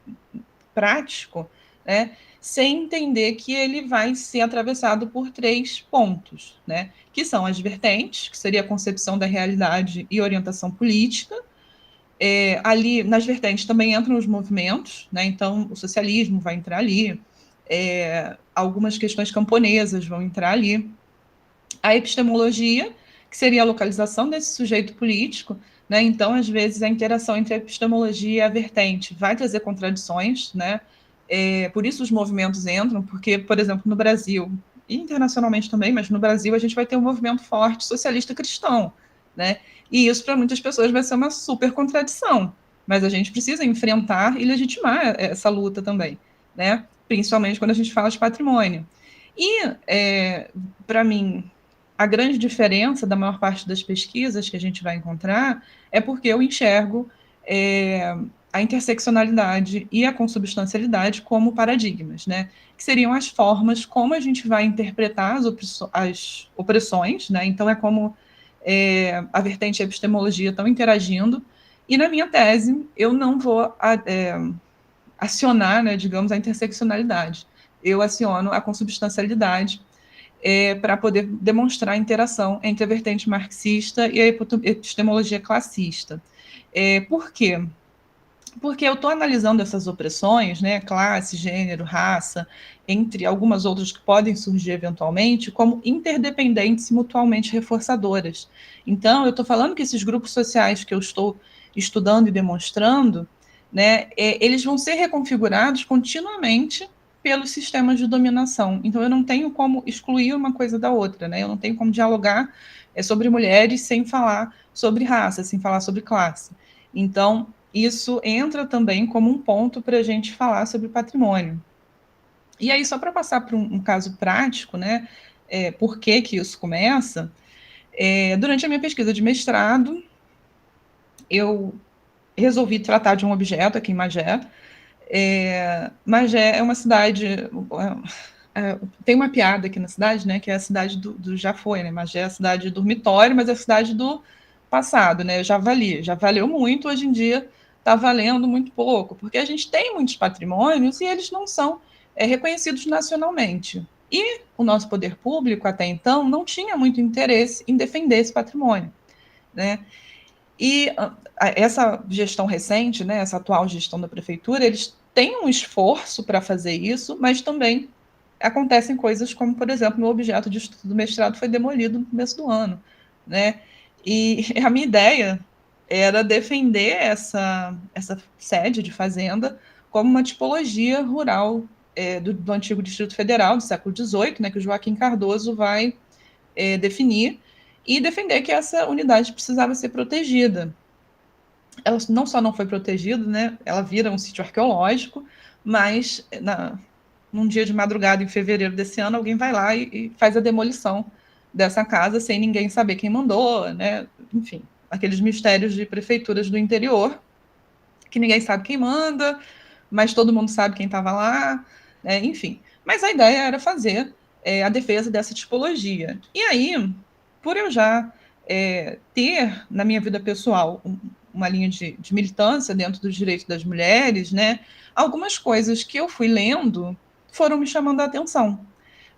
prático, né, sem entender que ele vai ser atravessado por 3 pontos, né, que são as vertentes, que seria a concepção da realidade e orientação política. Ali, nas vertentes, também entram os movimentos, né, então o socialismo vai entrar ali, algumas questões camponesas vão entrar ali, A epistemologia, que seria a localização desse sujeito político, né? Então, às vezes, a interação entre a epistemologia e a vertente vai trazer contradições, né? Por isso os movimentos entram, porque, por exemplo, no Brasil, e internacionalmente também, mas no Brasil a gente vai ter um movimento forte socialista cristão, né? E isso, para muitas pessoas, vai ser uma super contradição, mas a gente precisa enfrentar e legitimar essa luta também, né? Principalmente quando a gente fala de patrimônio. E, para mim, a grande diferença da maior parte das pesquisas que a gente vai encontrar é porque eu enxergo a interseccionalidade e a consubstancialidade como paradigmas, né? Que seriam as formas como a gente vai interpretar as opressões, né? Então, é como a vertente e a epistemologia estão interagindo, e na minha tese eu não vou acionar, né, digamos, a interseccionalidade. Eu aciono a consubstancialidade para poder demonstrar a interação entre a vertente marxista e a epistemologia classista. Por quê? Porque eu estou analisando essas opressões, né, classe, gênero, raça, entre algumas outras que podem surgir eventualmente, como interdependentes e mutuamente reforçadoras. Então, eu estou falando que esses grupos sociais que eu estou estudando e demonstrando, né, eles vão ser reconfigurados continuamente pelos sistemas de dominação. Então, eu não tenho como excluir uma coisa da outra, né? Eu não tenho como dialogar sobre mulheres sem falar sobre raça, sem falar sobre classe. Então, isso entra também como um ponto para a gente falar sobre patrimônio. E aí, só para passar para um caso prático, né? Por que isso começa? Durante a minha pesquisa de mestrado, eu resolvi tratar de um objeto aqui em Magé. Magé é uma cidade. Tem uma piada aqui na cidade, né? Que é a cidade do já foi, né? Magé é a cidade do dormitório, mas é a cidade do passado, né? Já valeu muito, hoje em dia está valendo muito pouco, porque a gente tem muitos patrimônios e eles não são reconhecidos nacionalmente. E o nosso poder público, até então, não tinha muito interesse em defender esse patrimônio, né? E essa gestão recente, né, essa atual gestão da prefeitura, eles têm um esforço para fazer isso, mas também acontecem coisas como, por exemplo, meu objeto de estudo do mestrado foi demolido no começo do ano, né? E a minha ideia era defender essa sede de fazenda como uma tipologia rural do antigo Distrito Federal, do século XVIII, né, que o Joaquim Cardoso vai definir, e defender que essa unidade precisava ser protegida. Ela não só não foi protegida, né, ela vira um sítio arqueológico, mas num dia de madrugada, em fevereiro desse ano, alguém vai lá e faz a demolição dessa casa sem ninguém saber quem mandou, né? Enfim, aqueles mistérios de prefeituras do interior, que ninguém sabe quem manda, mas todo mundo sabe quem estava lá, né? Enfim. Mas a ideia era fazer a defesa dessa tipologia. E aí, por eu já ter na minha vida pessoal uma linha de militância dentro dos direitos das mulheres, né? Algumas coisas que eu fui lendo foram me chamando a atenção.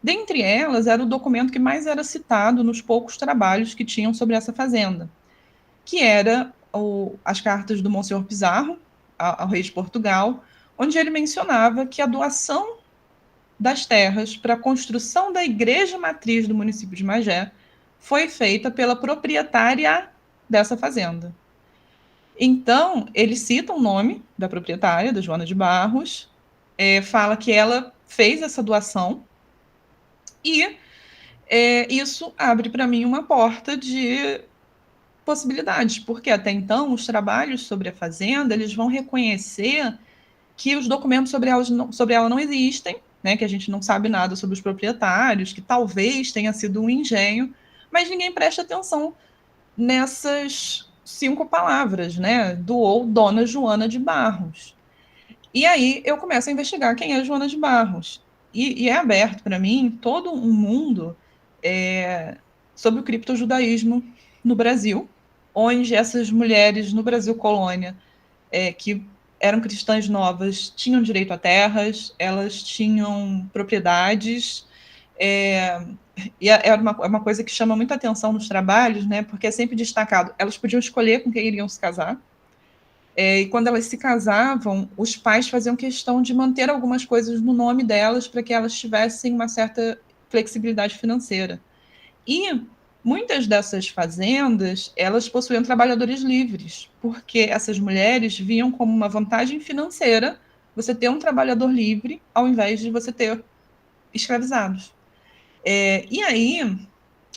Dentre elas, era o documento que mais era citado nos poucos trabalhos que tinham sobre essa fazenda, que era as cartas do Monsenhor Pizarro ao rei de Portugal, onde ele mencionava que a doação das terras para a construção da igreja matriz do município de Magé foi feita pela proprietária dessa fazenda. Então, ele cita o nome da proprietária, da Joana de Barros, fala que ela fez essa doação e isso abre para mim uma porta de possibilidades, porque até então os trabalhos sobre a fazenda eles vão reconhecer que os documentos sobre ela não existem, né, que a gente não sabe nada sobre os proprietários, que talvez tenha sido um engenho, mas ninguém presta atenção nessas 5 palavras, né, doou Dona Joana de Barros. E aí eu começo a investigar quem é Joana de Barros. E é aberto para mim todo um mundo sobre o criptojudaísmo no Brasil, onde essas mulheres no Brasil colônia, que eram cristãs novas, tinham direito a terras, elas tinham propriedades, e era uma coisa que chama muita atenção nos trabalhos, né, porque é sempre destacado, elas podiam escolher com quem iriam se casar, e quando elas se casavam, os pais faziam questão de manter algumas coisas no nome delas para que elas tivessem uma certa flexibilidade financeira. E muitas dessas fazendas, elas possuíam trabalhadores livres, porque essas mulheres viam como uma vantagem financeira você ter um trabalhador livre ao invés de você ter escravizados. E aí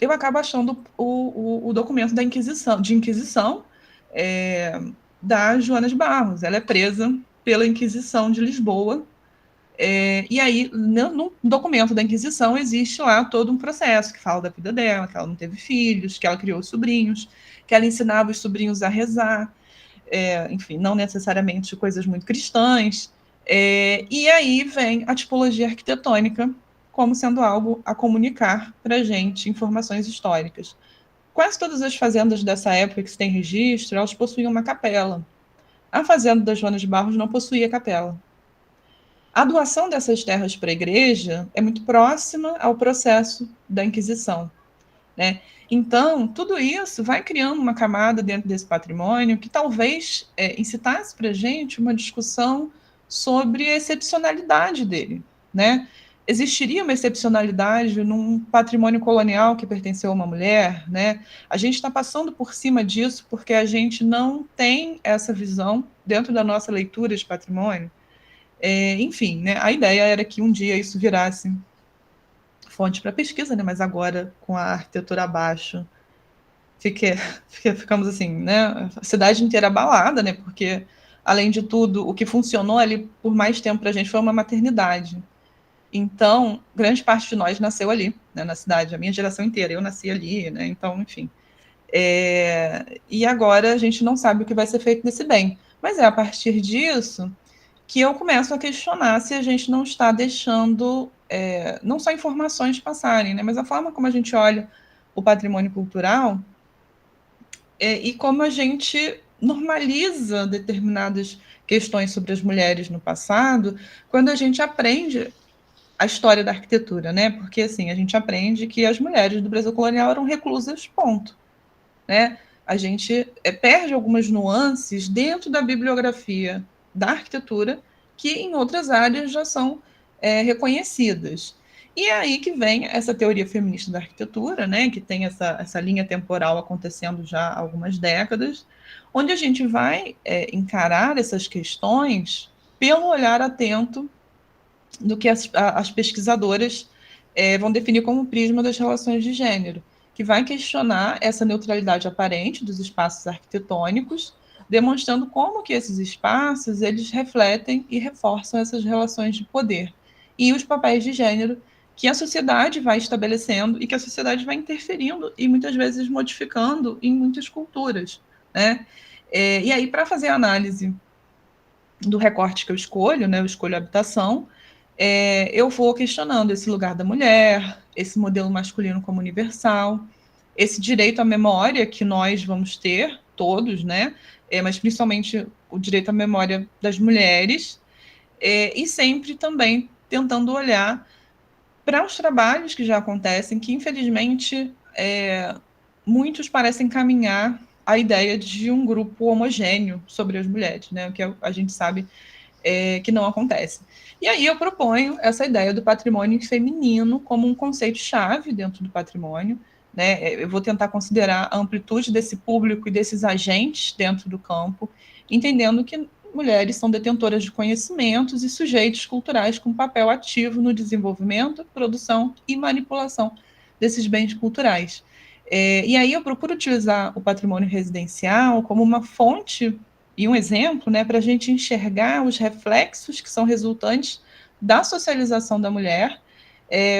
eu acabo achando o documento da Inquisição é, da Joana de Barros. Ela é presa pela Inquisição de Lisboa. E aí, no documento da Inquisição, existe lá todo um processo que fala da vida dela, que ela não teve filhos, que ela criou sobrinhos, que ela ensinava os sobrinhos a rezar, enfim, não necessariamente coisas muito cristãs. E aí vem a tipologia arquitetônica como sendo algo a comunicar para a gente informações históricas. Quase todas as fazendas dessa época que se tem registro, elas possuíam uma capela. A fazenda da Joana de Barros não possuía capela. A doação dessas terras para a igreja é muito próxima ao processo da Inquisição, né? Então, tudo isso vai criando uma camada dentro desse patrimônio que talvez incitasse para a gente uma discussão sobre a excepcionalidade dele, né? Existiria uma excepcionalidade num patrimônio colonial que pertenceu a uma mulher, né? A gente está passando por cima disso porque a gente não tem essa visão dentro da nossa leitura de patrimônio. Enfim, né? A ideia era que um dia isso virasse fonte para pesquisa, né? Mas agora, com a arquitetura abaixo, ficamos assim, né? A cidade inteira abalada, né? Porque, além de tudo, o que funcionou ali por mais tempo para a gente foi uma maternidade. Então, grande parte de nós nasceu ali, né, na cidade, a minha geração inteira, eu nasci ali, né? Então, enfim. E agora a gente não sabe o que vai ser feito nesse bem. Mas é a partir disso que eu começo a questionar se a gente não está deixando não só informações passarem, né, mas a forma como a gente olha o patrimônio cultural e como a gente normaliza determinadas questões sobre as mulheres no passado, quando a gente aprende a história da arquitetura, né? Porque assim, a gente aprende que as mulheres do Brasil colonial eram reclusas, ponto, né? A gente perde algumas nuances dentro da bibliografia da arquitetura que em outras áreas já são reconhecidas. E é aí que vem essa teoria feminista da arquitetura, né, que tem essa linha temporal acontecendo já há algumas décadas, onde a gente vai encarar essas questões pelo olhar atento do que as pesquisadoras vão definir como prisma das relações de gênero, que vai questionar essa neutralidade aparente dos espaços arquitetônicos, demonstrando como que esses espaços eles refletem e reforçam essas relações de poder e os papéis de gênero que a sociedade vai estabelecendo e que a sociedade vai interferindo e muitas vezes modificando em muitas culturas, né? E aí, para fazer a análise do recorte que eu escolho, né, eu escolho habitação, eu vou questionando esse lugar da mulher, esse modelo masculino como universal, esse direito à memória que nós vamos ter, todos, né? Mas principalmente o direito à memória das mulheres, e sempre também tentando olhar para os trabalhos que já acontecem, que infelizmente muitos parecem caminhar a ideia de um grupo homogêneo sobre as mulheres, né? O que a gente sabe que não acontece. E aí eu proponho essa ideia do patrimônio feminino como um conceito-chave dentro do patrimônio, né? Eu vou tentar considerar a amplitude desse público e desses agentes dentro do campo, entendendo que mulheres são detentoras de conhecimentos e sujeitos culturais com papel ativo no desenvolvimento, produção e manipulação desses bens culturais. E aí eu procuro utilizar o patrimônio residencial como uma fonte e um exemplo, né, para a gente enxergar os reflexos que são resultantes da socialização da mulher,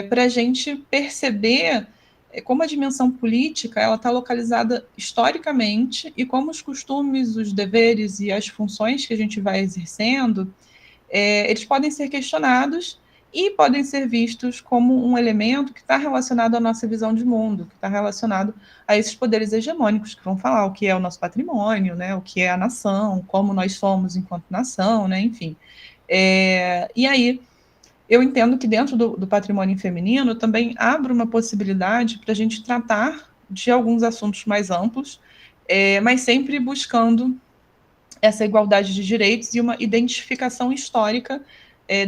para a gente perceber como a dimensão política ela está localizada historicamente e como os costumes, os deveres e as funções que a gente vai exercendo, eles podem ser questionados e podem ser vistos como um elemento que está relacionado à nossa visão de mundo, que está relacionado a esses poderes hegemônicos que vão falar o que é o nosso patrimônio, né, o que é a nação, como nós somos enquanto nação, né, enfim. E aí eu entendo que dentro do patrimônio feminino também abre uma possibilidade para a gente tratar de alguns assuntos mais amplos, mas sempre buscando essa igualdade de direitos e uma identificação histórica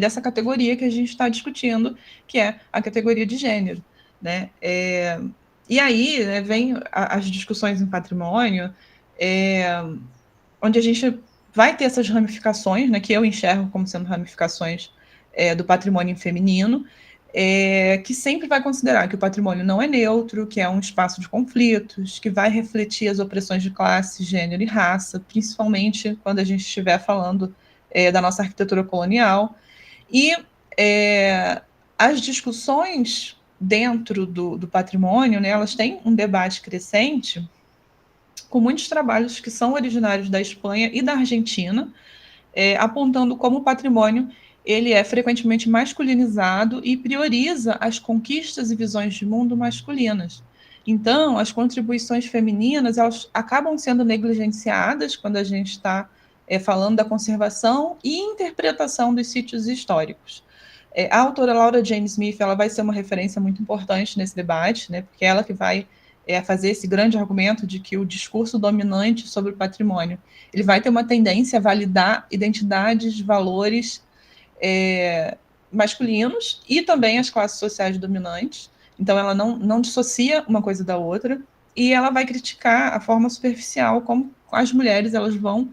dessa categoria que a gente está discutindo, que é a categoria de gênero, né? E aí, né, vem as discussões em patrimônio, onde a gente vai ter essas ramificações, né, que eu enxergo como sendo ramificações do patrimônio feminino, que sempre vai considerar que o patrimônio não é neutro, que é um espaço de conflitos, que vai refletir as opressões de classe, gênero e raça, principalmente quando a gente estiver falando da nossa arquitetura colonial. E as discussões dentro do patrimônio, né, elas têm um debate crescente com muitos trabalhos que são originários da Espanha e da Argentina, apontando como o patrimônio ele é frequentemente masculinizado e prioriza as conquistas e visões de mundo masculinas. Então, as contribuições femininas elas acabam sendo negligenciadas quando a gente está falando da conservação e interpretação dos sítios históricos. A autora Laura Jane Smith ela vai ser uma referência muito importante nesse debate, né, porque ela que vai fazer esse grande argumento de que o discurso dominante sobre o patrimônio ele vai ter uma tendência a validar identidades, valores masculinos e também as classes sociais dominantes. Então, ela não dissocia uma coisa da outra e ela vai criticar a forma superficial como as mulheres elas vão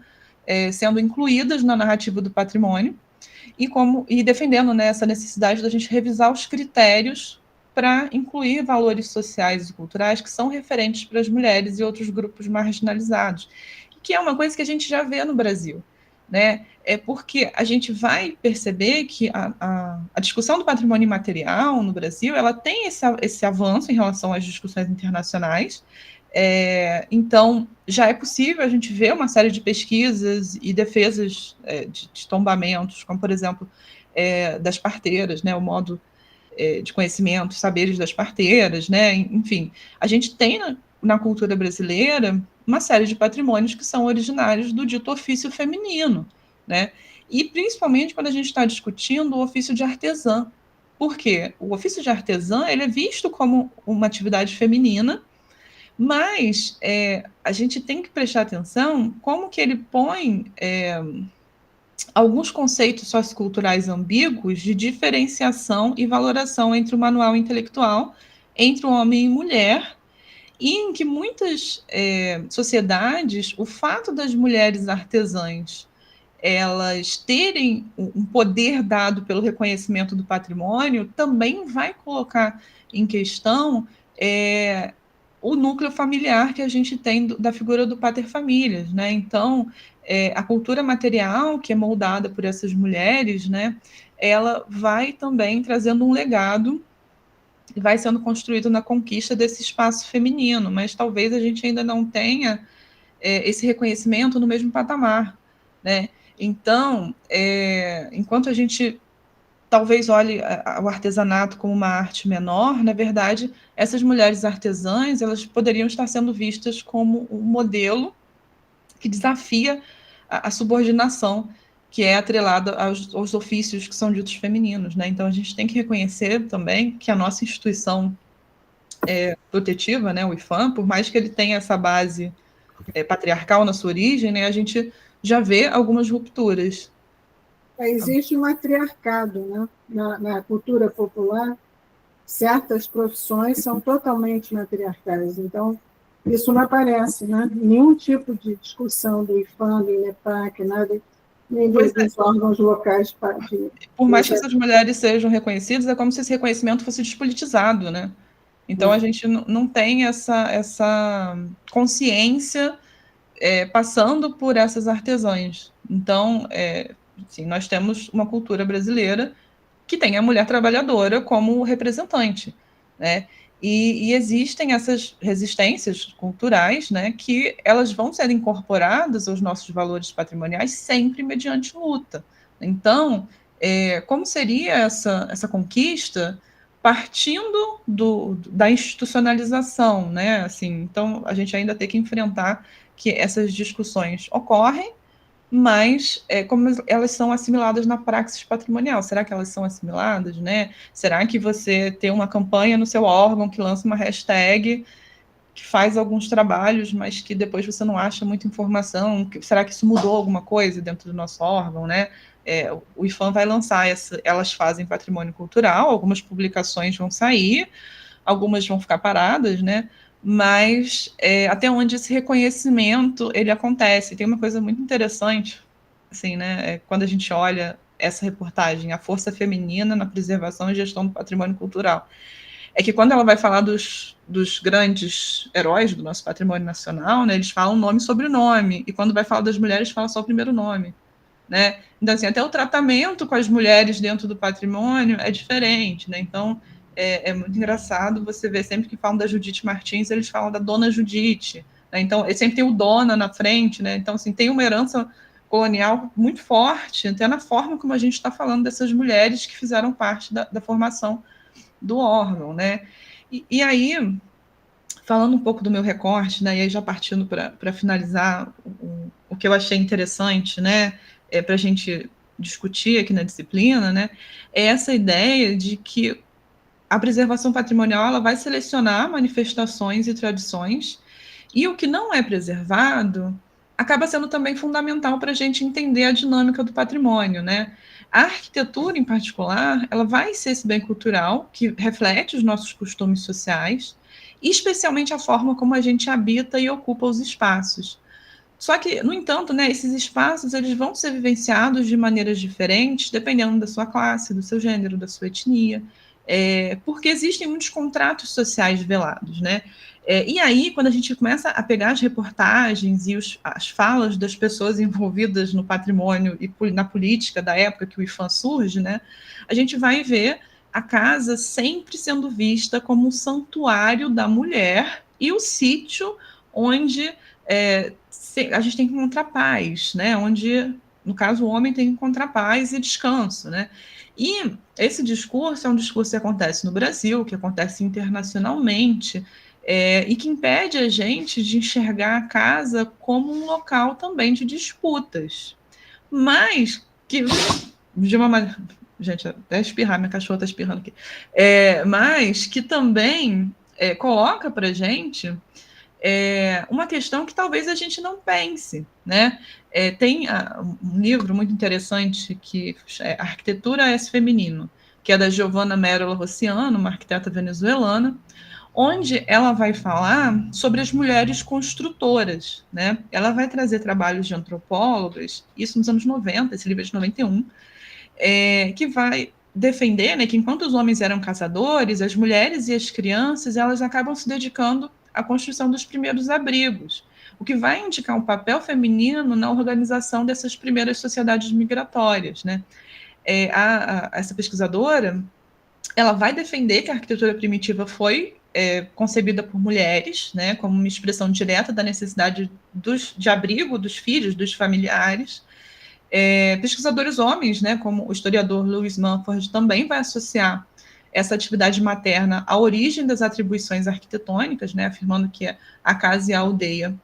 sendo incluídas na narrativa do patrimônio e defendendo, né, essa necessidade da gente revisar os critérios para incluir valores sociais e culturais que são referentes para as mulheres e outros grupos marginalizados, que é uma coisa que a gente já vê no Brasil, né? É porque a gente vai perceber que a discussão do patrimônio imaterial no Brasil ela tem esse avanço em relação às discussões internacionais. Então, já é possível a gente ver uma série de pesquisas e defesas de tombamentos, como, por exemplo, das parteiras, né, o modo de conhecimento, saberes das parteiras, né, enfim. A gente tem na cultura brasileira uma série de patrimônios que são originários do dito ofício feminino, né, e principalmente quando a gente está discutindo o ofício de artesã. Por quê? O ofício de artesã ele é visto como uma atividade feminina, mas a gente tem que prestar atenção como que ele põe alguns conceitos socioculturais ambíguos de diferenciação e valoração entre o manual intelectual, entre o homem e mulher, e em que muitas sociedades, o fato das mulheres artesãs elas terem um poder dado pelo reconhecimento do patrimônio também vai colocar em questão o núcleo familiar que a gente tem da figura do pater-famílias, né? Então, a cultura material que é moldada por essas mulheres, né? Ela vai também trazendo um legado e vai sendo construído na conquista desse espaço feminino, mas talvez a gente ainda não tenha esse reconhecimento no mesmo patamar, né? Então, enquanto a gente talvez olhe o artesanato como uma arte menor, na verdade, essas mulheres artesãs, elas poderiam estar sendo vistas como um modelo que desafia a subordinação que é atrelada aos ofícios que são ditos femininos, né? Então, a gente tem que reconhecer também que a nossa instituição protetiva, né, o IFAM, por mais que ele tenha essa base patriarcal na sua origem, né, a gente já vê algumas rupturas. Existe um matriarcado, né? Na cultura popular, certas profissões são totalmente matriarcais. Então, isso não aparece, né? Nenhum tipo de discussão do IFAM, do INEPAC, nada, nem dos órgãos locais por mais que essas mulheres sejam reconhecidas, é como se esse reconhecimento fosse despolitizado, né? Então, a gente não tem essa consciência passando por essas artesãs. Então, assim, nós temos uma cultura brasileira que tem a mulher trabalhadora como representante, né? E existem essas resistências culturais, né, que elas vão ser incorporadas aos nossos valores patrimoniais sempre mediante luta. Então, como seria essa conquista partindo da institucionalização, né? Assim, então, a gente ainda tem que enfrentar que essas discussões ocorrem, mas como elas são assimiladas na praxis patrimonial. Será que elas são assimiladas, né? Será que você tem uma campanha no seu órgão que lança uma hashtag, que faz alguns trabalhos, mas que depois você não acha muita informação? Será que isso mudou alguma coisa dentro do nosso órgão, né? O IFAM vai lançar Elas Fazem Patrimônio Cultural, algumas publicações vão sair, algumas vão ficar paradas, né? Mas até onde esse reconhecimento ele acontece. Tem uma coisa muito interessante, assim, né? Quando a gente olha essa reportagem, a força feminina na preservação e gestão do patrimônio cultural, é que quando ela vai falar dos grandes heróis do nosso patrimônio nacional, né, eles falam nome e sobrenome, e quando vai falar das mulheres, fala só o primeiro nome. Né? Então, assim, até o tratamento com as mulheres dentro do patrimônio é diferente. Né? Então, é muito engraçado você ver, sempre que falam da Judite Martins, eles falam da Dona Judite. Né? Então, sempre tem o Dona na frente. Né? Então, assim, tem uma herança colonial muito forte, até na forma como a gente está falando dessas mulheres que fizeram parte da formação do órgão, né? E aí, falando um pouco do meu recorte, né, e aí já partindo para finalizar o que eu achei interessante, né, para a gente discutir aqui na disciplina, né, é essa ideia de que a preservação patrimonial ela vai selecionar manifestações e tradições, e o que não é preservado acaba sendo também fundamental para a gente entender a dinâmica do patrimônio, né? A arquitetura, em particular, ela vai ser esse bem cultural que reflete os nossos costumes sociais, e especialmente a forma como a gente habita e ocupa os espaços. Só que, no entanto, né, esses espaços eles vão ser vivenciados de maneiras diferentes, dependendo da sua classe, do seu gênero, da sua etnia, porque existem muitos contratos sociais velados, né? E aí, quando a gente começa a pegar as reportagens e as falas das pessoas envolvidas no patrimônio e na política da época que o IFAM surge, né, a gente vai ver a casa sempre sendo vista como um santuário da mulher e o sítio onde a gente tem que encontrar paz, né? Onde, no caso, o homem tem que encontrar paz e descanso, né? E esse discurso é um discurso que acontece no Brasil, que acontece internacionalmente, e que impede a gente de enxergar a casa como um local também de disputas. Mas que, de uma maneira. Gente, até espirrar, minha cachorra está espirrando aqui. Mas que também coloca para a gente uma questão que talvez a gente não pense, né? Tem um livro muito interessante que é Arquitetura é Feminino, que é da Giovanna Merola Rossiano, uma arquiteta venezuelana, onde ela vai falar sobre as mulheres construtoras, né? Ela vai trazer trabalhos de antropólogas, isso nos anos 90, esse livro é de 91, que vai defender, né, que enquanto os homens eram caçadores, as mulheres e as crianças elas acabam se dedicando à construção dos primeiros abrigos, o que vai indicar um papel feminino na organização dessas primeiras sociedades migratórias, né? Essa pesquisadora ela vai defender que a arquitetura primitiva foi concebida por mulheres, né, como uma expressão direta da necessidade de abrigo dos filhos, dos familiares. Pesquisadores homens, né, como o historiador Lewis Mumford, também vai associar essa atividade materna à origem das atribuições arquitetônicas, né, afirmando que a casa e a aldeia,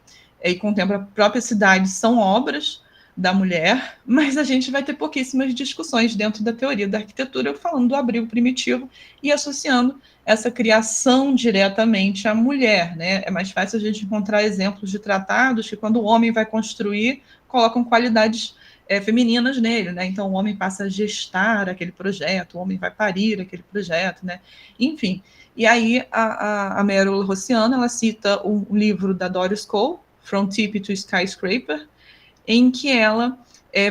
e com o tempo a própria cidade, são obras da mulher, mas a gente vai ter pouquíssimas discussões dentro da teoria da arquitetura falando do abrigo primitivo e associando essa criação diretamente à mulher, né? É mais fácil a gente encontrar exemplos de tratados que, quando o homem vai construir, colocam qualidades femininas nele, né? Então o homem passa a gestar aquele projeto, o homem vai parir aquele projeto, né? Enfim. E aí a Meryl Rossiano, ela cita um livro da Doris Cole, From Tip to Skyscraper, em que ela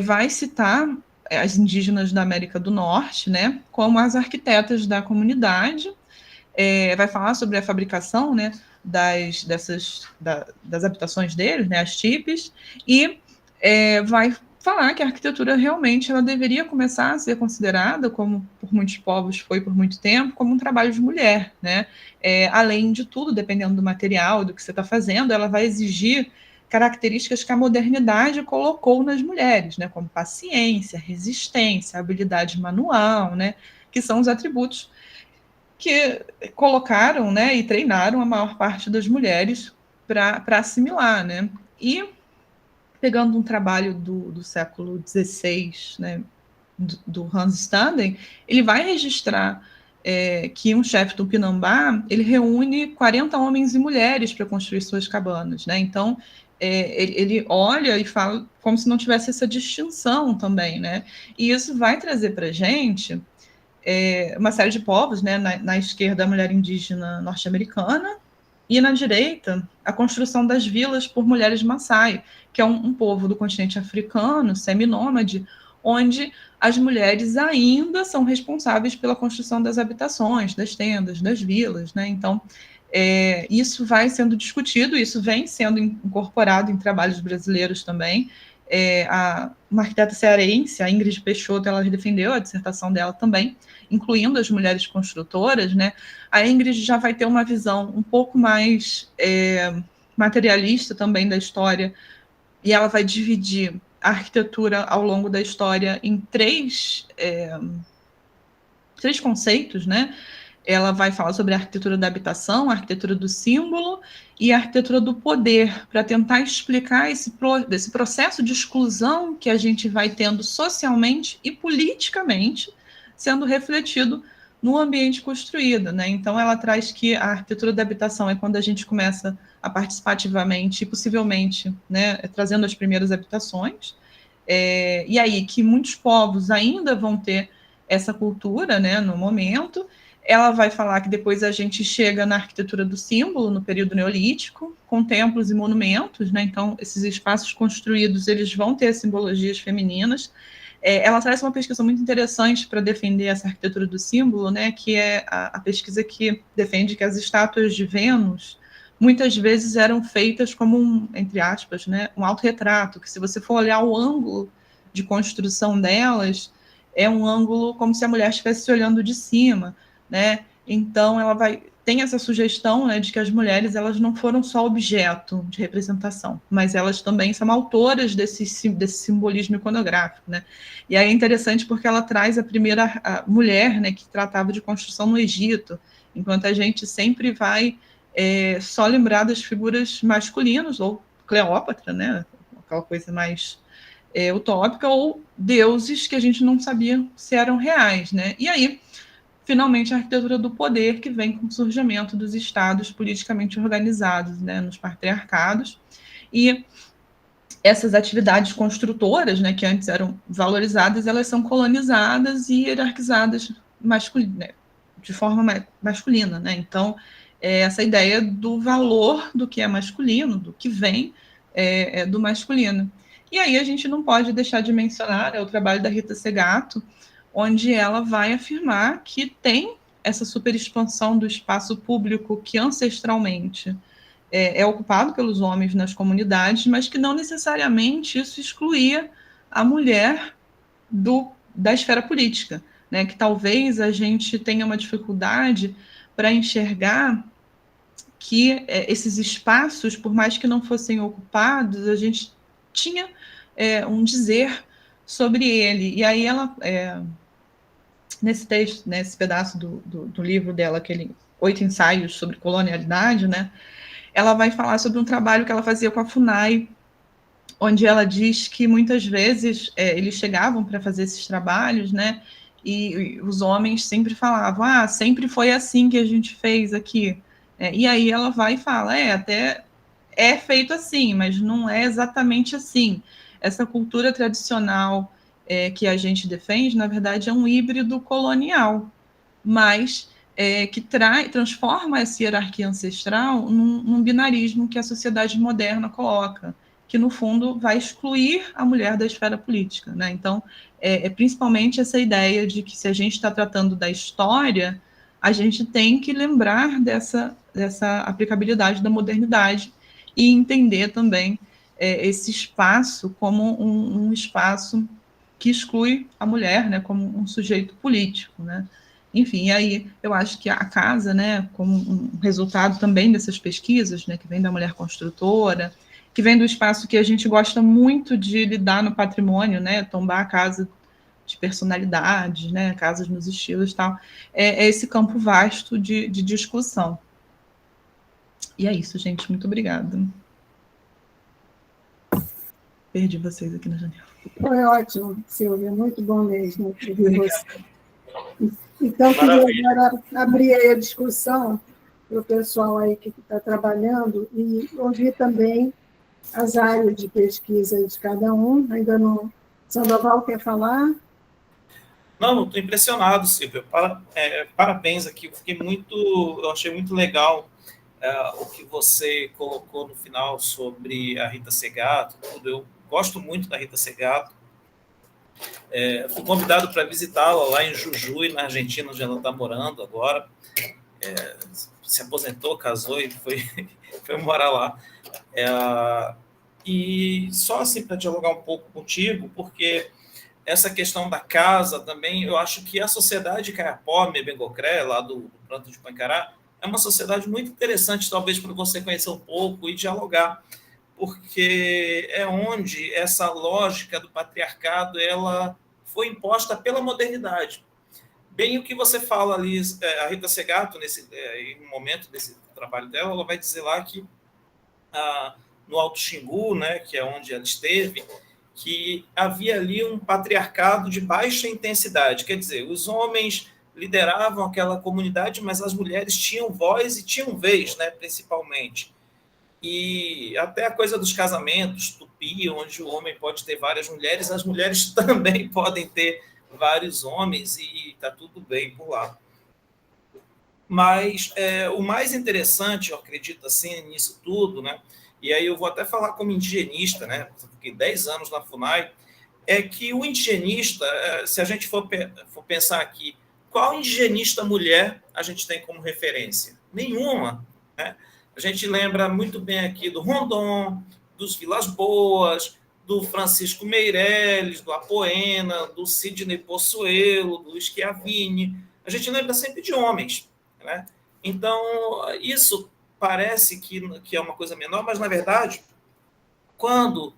vai citar as indígenas da América do Norte, né, como as arquitetas da comunidade, vai falar sobre a fabricação, né, das habitações deles, né, as tipes, e vai falar que a arquitetura realmente ela deveria começar a ser considerada, como por muitos povos foi por muito tempo, como um trabalho de mulher, né? Além de tudo, dependendo do material, do que você está fazendo, ela vai exigir características que a modernidade colocou nas mulheres, né? Como paciência, resistência, habilidade manual, né? Que são os atributos que colocaram, né, e treinaram a maior parte das mulheres para assimilar, né? E pegando um trabalho do século XVI, né, do Hans Staden, ele vai registrar que um chefe do Tupinambá ele reúne 40 homens e mulheres para construir suas cabanas, né? Então ele olha e fala como se não tivesse essa distinção também, né? E isso vai trazer para a gente uma série de povos, né? Na esquerda, a mulher indígena norte-americana, e na direita, a construção das vilas por mulheres Maasai, que é um povo do continente africano, seminômade, onde as mulheres ainda são responsáveis pela construção das habitações, das tendas, das vilas, né? Então, isso vai sendo discutido, isso vem sendo incorporado em trabalhos brasileiros também. Uma arquiteta cearense, a Ingrid Peixoto, ela defendeu a dissertação dela também, incluindo as mulheres construtoras, né? A Ingrid já vai ter uma visão um pouco mais materialista também da história, e ela vai dividir a arquitetura ao longo da história em três conceitos, né? Ela vai falar sobre a arquitetura da habitação, a arquitetura do símbolo e a arquitetura do poder, para tentar explicar esse processo de exclusão que a gente vai tendo socialmente e politicamente sendo refletido no ambiente construído, né? Então, ela traz que a arquitetura da habitação é quando a gente começa a participar ativamente e possivelmente, né, trazendo as primeiras habitações, e aí que muitos povos ainda vão ter essa cultura, né, no momento. Ela vai falar que depois a gente chega na arquitetura do símbolo, no período neolítico, com templos e monumentos, né? Então, esses espaços construídos, eles vão ter simbologias femininas. Ela traz uma pesquisa muito interessante para defender essa arquitetura do símbolo, né? Que é a pesquisa que defende que as estátuas de Vênus muitas vezes eram feitas como entre aspas, né, um autorretrato, que se você for olhar o ângulo de construção delas, é um ângulo como se a mulher estivesse olhando de cima, né? Então ela tem essa sugestão, né, de que as mulheres elas não foram só objeto de representação, mas elas também são autoras desse simbolismo iconográfico, né? E aí é interessante porque ela traz a primeira mulher, né, que tratava de construção no Egito, enquanto a gente sempre vai só lembrar das figuras masculinas, ou Cleópatra, né, aquela coisa mais utópica, ou deuses que a gente não sabia se eram reais, né? E aí, finalmente, a arquitetura do poder, que vem com o surgimento dos estados politicamente organizados, né, nos patriarcados, e essas atividades construtoras, né, que antes eram valorizadas, elas são colonizadas e hierarquizadas né, de forma masculina, né? Então, essa ideia do valor do que é masculino, do que vem do masculino. E aí a gente não pode deixar de mencionar o trabalho da Rita Segato, onde ela vai afirmar que tem essa superexpansão do espaço público que ancestralmente é ocupado pelos homens nas comunidades, mas que não necessariamente isso excluía a mulher da esfera política, né? Que talvez a gente tenha uma dificuldade para enxergar que esses espaços, por mais que não fossem ocupados, a gente tinha um dizer sobre ele. E aí ela, nesse texto, nesse pedaço do livro dela, aquele 8 ensaios sobre colonialidade, né, ela vai falar sobre um trabalho que ela fazia com a FUNAI, onde ela diz que muitas vezes eles chegavam para fazer esses trabalhos, né, e os homens sempre falavam, sempre foi assim que a gente fez aqui. E aí ela vai e fala, até é feito assim, mas não é exatamente assim. Essa cultura tradicional que a gente defende, na verdade, é um híbrido colonial, mas que transforma essa hierarquia ancestral num binarismo que a sociedade moderna coloca, que, no fundo, vai excluir a mulher da esfera política, né? Então, principalmente essa ideia de que, se a gente está tratando da história, a gente tem que lembrar dessa aplicabilidade da modernidade e entender também esse espaço como um espaço que exclui a mulher, né, como um sujeito político, né? Enfim, aí eu acho que a casa, né, como um resultado também dessas pesquisas, né, que vem da mulher construtora, que vem do espaço que a gente gosta muito de lidar no patrimônio, né, tombar a casa de personalidades, né, casas nos estilos e tal, é esse campo vasto de discussão. E é isso, gente, muito obrigada. Perdi vocês aqui na janela. Foi ótimo, Silvia, muito bom mesmo ouvir você. Então, queria agora abrir aí a discussão para o pessoal aí que está trabalhando e ouvir também as áreas de pesquisa de cada um. Ainda não... Sandoval quer falar? Não, estou impressionado, Silvio. Parabéns aqui. Eu achei muito legal o que você colocou no final sobre a Rita Segato. Tudo. Eu gosto muito da Rita Segato. Fui convidado para visitá-la lá em Jujuy, na Argentina, onde ela está morando agora. Se aposentou, casou e foi morar lá. E só assim para dialogar um pouco contigo, porque essa questão da casa também, eu acho que a sociedade Kayapó, Mebengocré, lá do Pranto de Poincará, é uma sociedade muito interessante, talvez, para você conhecer um pouco e dialogar, porque é onde essa lógica do patriarcado ela foi imposta pela modernidade. Bem o que você fala ali, a Rita Segato, em um momento desse trabalho dela, ela vai dizer lá que no Alto Xingu, né, que é onde ela esteve, que havia ali um patriarcado de baixa intensidade, quer dizer, os homens lideravam aquela comunidade, mas as mulheres tinham voz e tinham vez, né, principalmente. E até a coisa dos casamentos, tupi, onde o homem pode ter várias mulheres, as mulheres também podem ter vários homens e está tudo bem por lá. Mas o mais interessante, eu acredito assim, nisso tudo, né, e aí eu vou até falar como indigenista, né, fiquei 10 anos na FUNAI, é que o indigenista, se a gente for pensar aqui, qual indigenista mulher a gente tem como referência? Nenhuma, né? A gente lembra muito bem aqui do Rondon, dos Vilas Boas, do Francisco Meireles, do Apoena, do Sidney Possuelo, do Schiavini. A gente lembra sempre de homens, né? Então, isso parece que é uma coisa menor, mas, na verdade, quando,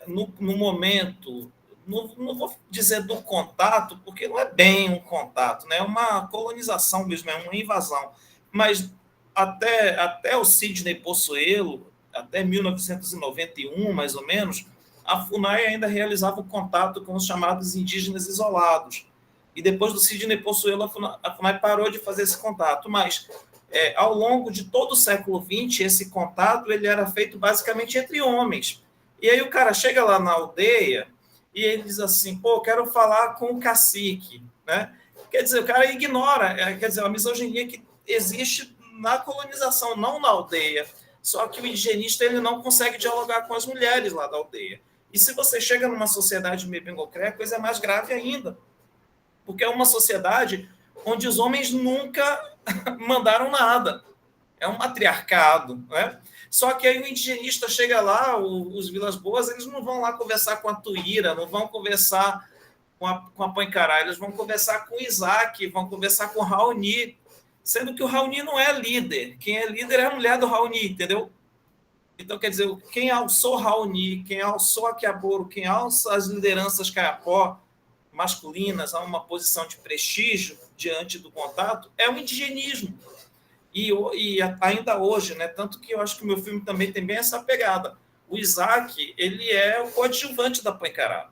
no momento, não vou dizer do contato, porque não é bem um contato, né? É uma colonização mesmo, é uma invasão, mas até o Sidney Possuelo, até 1991, mais ou menos, a FUNAI ainda realizava o contato com os chamados indígenas isolados. E depois do Sidney Possuelo, a FUNAI parou de fazer esse contato, mas ao longo de todo o século XX, esse contato ele era feito basicamente entre homens. E aí o cara chega lá na aldeia e ele diz assim, pô, quero falar com o cacique, né? Quer dizer, o cara ignora, quer dizer, a misoginia que existe na colonização, não na aldeia. Só que o indigenista ele não consegue dialogar com as mulheres lá da aldeia. E se você chega numa sociedade Mebengocré, a coisa é mais grave ainda. Porque é uma sociedade onde os homens nunca mandaram nada. É um matriarcado, né? Só que aí o indigenista chega lá, os Vilas Boas, eles não vão lá conversar com a Tuíra, não vão conversar com a Poincará, eles vão conversar com o Isaac, vão conversar com o Raoni, sendo que o Raoni não é líder. Quem é líder é a mulher do Raoni, entendeu? Então, quer dizer, quem alçou Raoni, quem alçou Akiaboro, quem alça as lideranças Kayapó masculinas a uma posição de prestígio diante do contato é o indigenismo. E ainda hoje, né? Tanto que eu acho que o meu filme também tem bem essa pegada. O Isaac, ele é o coadjuvante da Poincará.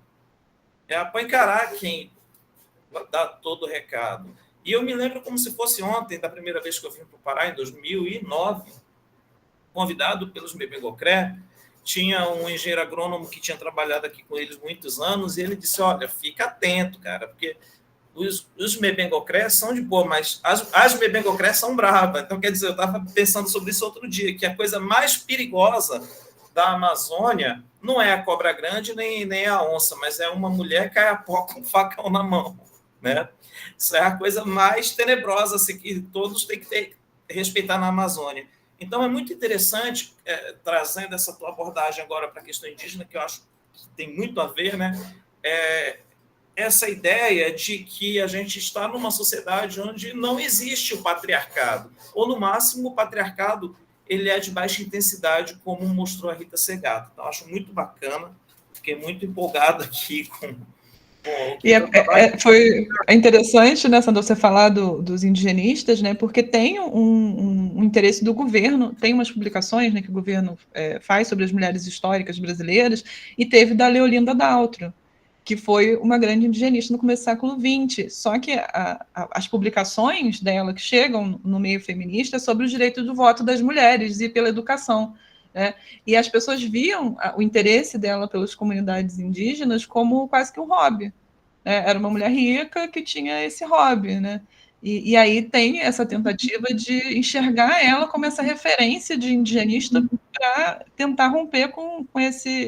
É a Poincará quem dá todo o recado. E eu me lembro como se fosse ontem, da primeira vez que eu vim para o Pará, em 2009, convidado pelos Mebengocré, tinha um engenheiro agrônomo que tinha trabalhado aqui com eles muitos anos, e ele disse, olha, fica atento, cara, porque os Mebengocré são de boa, mas as Mebengocré são bravas. Então, quer dizer, eu estava pensando sobre isso outro dia, que a coisa mais perigosa da Amazônia não é a cobra grande nem a onça, mas é uma mulher Kayapó com facão na mão, né? Isso é a coisa mais tenebrosa assim, que todos têm que respeitar na Amazônia. Então, é muito interessante, trazendo essa tua abordagem agora para a questão indígena, que eu acho que tem muito a ver, né? Essa ideia de que a gente está numa sociedade onde não existe o patriarcado, ou, no máximo, o patriarcado ele é de baixa intensidade, como mostrou a Rita Segato. Então, acho muito bacana, fiquei muito empolgado aqui com e foi interessante, né, Sandro, você falar dos indigenistas, né, porque tem um interesse do governo, tem umas publicações, né, que o governo faz sobre as mulheres históricas brasileiras, e teve da Leolinda Daltro, que foi uma grande indigenista no começo do século XX. Só que as publicações dela que chegam no meio feminista é sobre o direito do voto das mulheres e pela educação, né? E as pessoas viam o interesse dela pelas comunidades indígenas como quase que um hobby, Era uma mulher rica que tinha esse hobby, né? E aí tem essa tentativa de enxergar ela como essa referência de indigenista para tentar romper com esse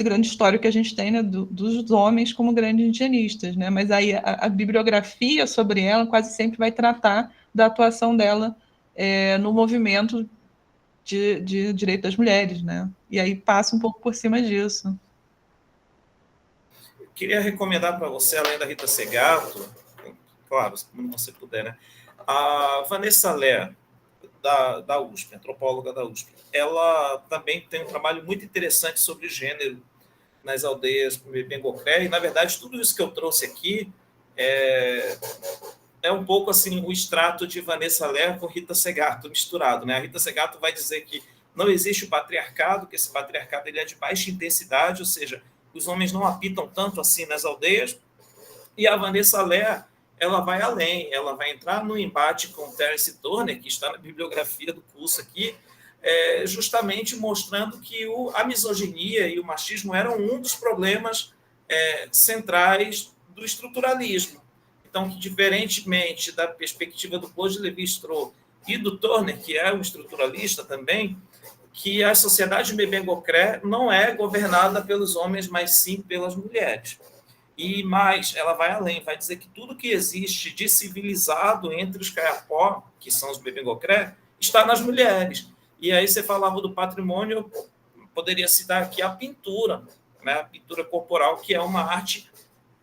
grande histórico que a gente tem, né, dos homens como grandes indigenistas, né? Mas aí a bibliografia sobre ela quase sempre vai tratar da atuação dela no movimento de direito das mulheres, né? E aí passa um pouco por cima disso. Queria recomendar para você, além da Rita Segato, claro, quando você puder, né? A Vanessa Lé, da USP, antropóloga da USP. Ela também tem um trabalho muito interessante sobre gênero nas aldeias Bengocré, e, na verdade, tudo isso que eu trouxe aqui é um pouco assim o extrato de Vanessa Lé com Rita Segato misturado, né? A Rita Segato vai dizer que não existe o patriarcado, que esse patriarcado ele é de baixa intensidade, ou seja, os homens não apitam tanto assim nas aldeias, e a Vanessa Lé, ela vai além, ela vai entrar no embate com Terence Turner, que está na bibliografia do curso aqui, justamente mostrando que a misoginia e o machismo eram um dos problemas centrais do estruturalismo. Então, que diferentemente da perspectiva do Claude Lévi-Strauss e do Turner, que é um estruturalista também, que a sociedade Bebengocré não é governada pelos homens, mas sim pelas mulheres. E mais, ela vai além, vai dizer que tudo que existe de civilizado entre os Kayapó, que são os Bebengocré, está nas mulheres. E aí você falava do patrimônio, poderia citar aqui a pintura, né? A pintura corporal, que é uma arte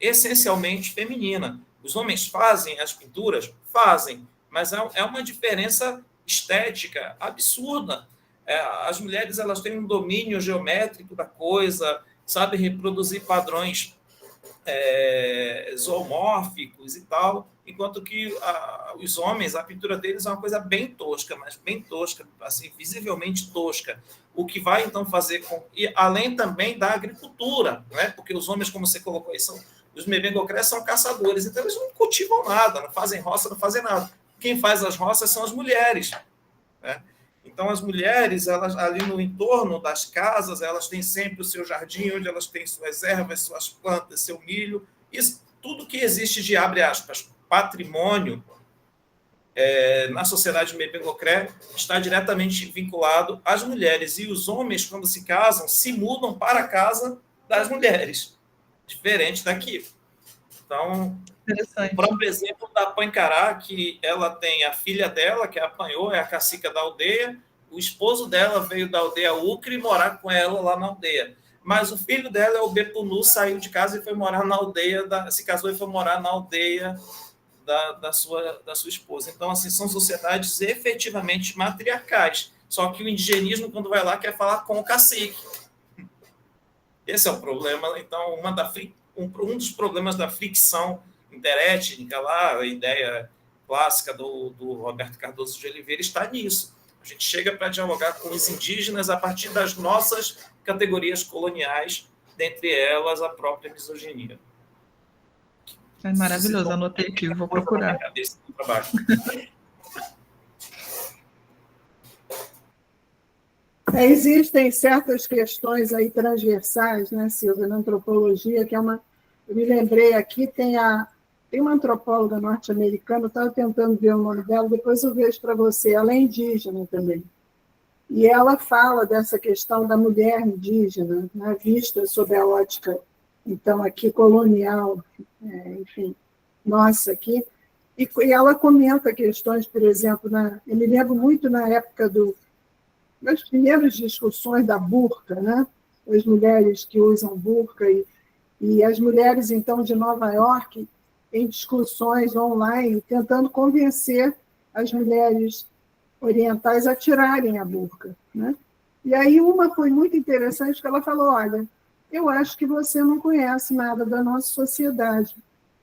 essencialmente feminina. Os homens fazem as pinturas? Fazem, mas é uma diferença estética absurda. As mulheres elas têm um domínio geométrico da coisa, sabem reproduzir padrões zoomórficos e tal, enquanto que os homens, a pintura deles é uma coisa bem tosca, mas bem tosca, assim, visivelmente tosca. O que vai, então, fazer com... E além também da agricultura, né? Porque os homens, como você colocou aí, os Bebengocré são caçadores, então eles não cultivam nada, não fazem roça, não fazem nada. Quem faz as roças são as mulheres, né? Então, as mulheres, elas ali no entorno das casas, elas têm sempre o seu jardim, onde elas têm suas ervas, suas plantas, seu milho. Isso, tudo que existe de, abre aspas, patrimônio na sociedade Bebengocré está diretamente vinculado às mulheres. E os homens, quando se casam, se mudam para a casa das mulheres, diferente daqui. Então, o próprio exemplo da Pancará, que ela tem a filha dela, que apanhou, é a cacica da aldeia, o esposo dela veio da aldeia Ucre morar com ela lá na aldeia. Mas o filho dela, o Bepunu, saiu de casa e foi morar na aldeia, se casou e foi morar na aldeia da sua esposa. Então, assim, são sociedades efetivamente matriarcais. Só que o indigenismo, quando vai lá, quer falar com o cacique. Esse é o problema. Então, um dos problemas da fricção interétnica lá, a ideia clássica do Roberto Cardoso de Oliveira está nisso. A gente chega para dialogar com os indígenas a partir das nossas categorias coloniais, dentre elas a própria misoginia. É maravilhoso, anotei aqui, vou procurar. Existem certas questões aí transversais, né, Silvia, na antropologia, que é uma... Eu me lembrei aqui, tem uma antropóloga norte-americana, eu estava tentando ver o nome dela, depois eu vejo para você, ela é indígena também. E ela fala dessa questão da mulher indígena, né, vista sob a ótica, então, aqui colonial, enfim, nossa aqui, e ela comenta questões, por exemplo, eu me lembro muito na época das primeiras discussões da burca, né, as mulheres que usam burca, e as mulheres, então, de Nova York, em discussões online, tentando convencer as mulheres orientais a tirarem a burca, né? E aí uma foi muito interessante, que ela falou, olha, eu acho que você não conhece nada da nossa sociedade.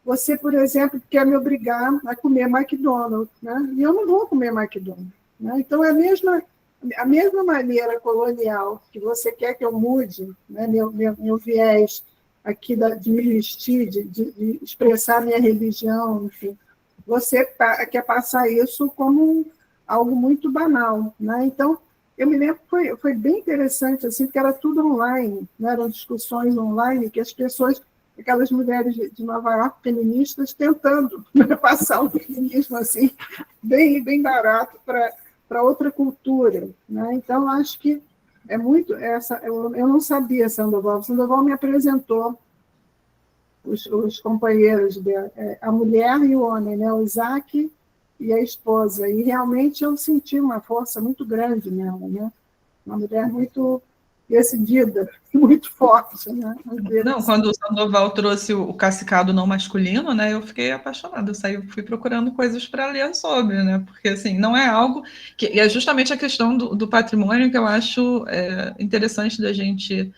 Você, por exemplo, quer me obrigar a comer McDonald's, né? E eu não vou comer McDonald's, né? Então, é a mesma maneira colonial que você quer que eu mude, né, meu viés aqui de me vestir, de expressar minha religião, enfim, você quer passar isso como algo muito banal, né? Então, eu me lembro que foi bem interessante, assim, porque era tudo online, né? Eram discussões online que as pessoas aquelas mulheres de Nova York feministas tentando passar um feminismo assim, bem barato para outra cultura. Né? Então, acho que é muito essa. Eu não sabia Sandoval. Sandoval me apresentou os companheiros, a mulher e o homem, né? O Isaac e a esposa. E realmente eu senti uma força muito grande nela, né? Uma mulher muito decidida, muito forte. Né? Não, quando o Sandoval trouxe o cacicado não masculino, né, eu fiquei apaixonada. Fui procurando coisas para ler sobre, né? Porque assim, não é algo que. E é justamente a questão do patrimônio que eu acho interessante da gente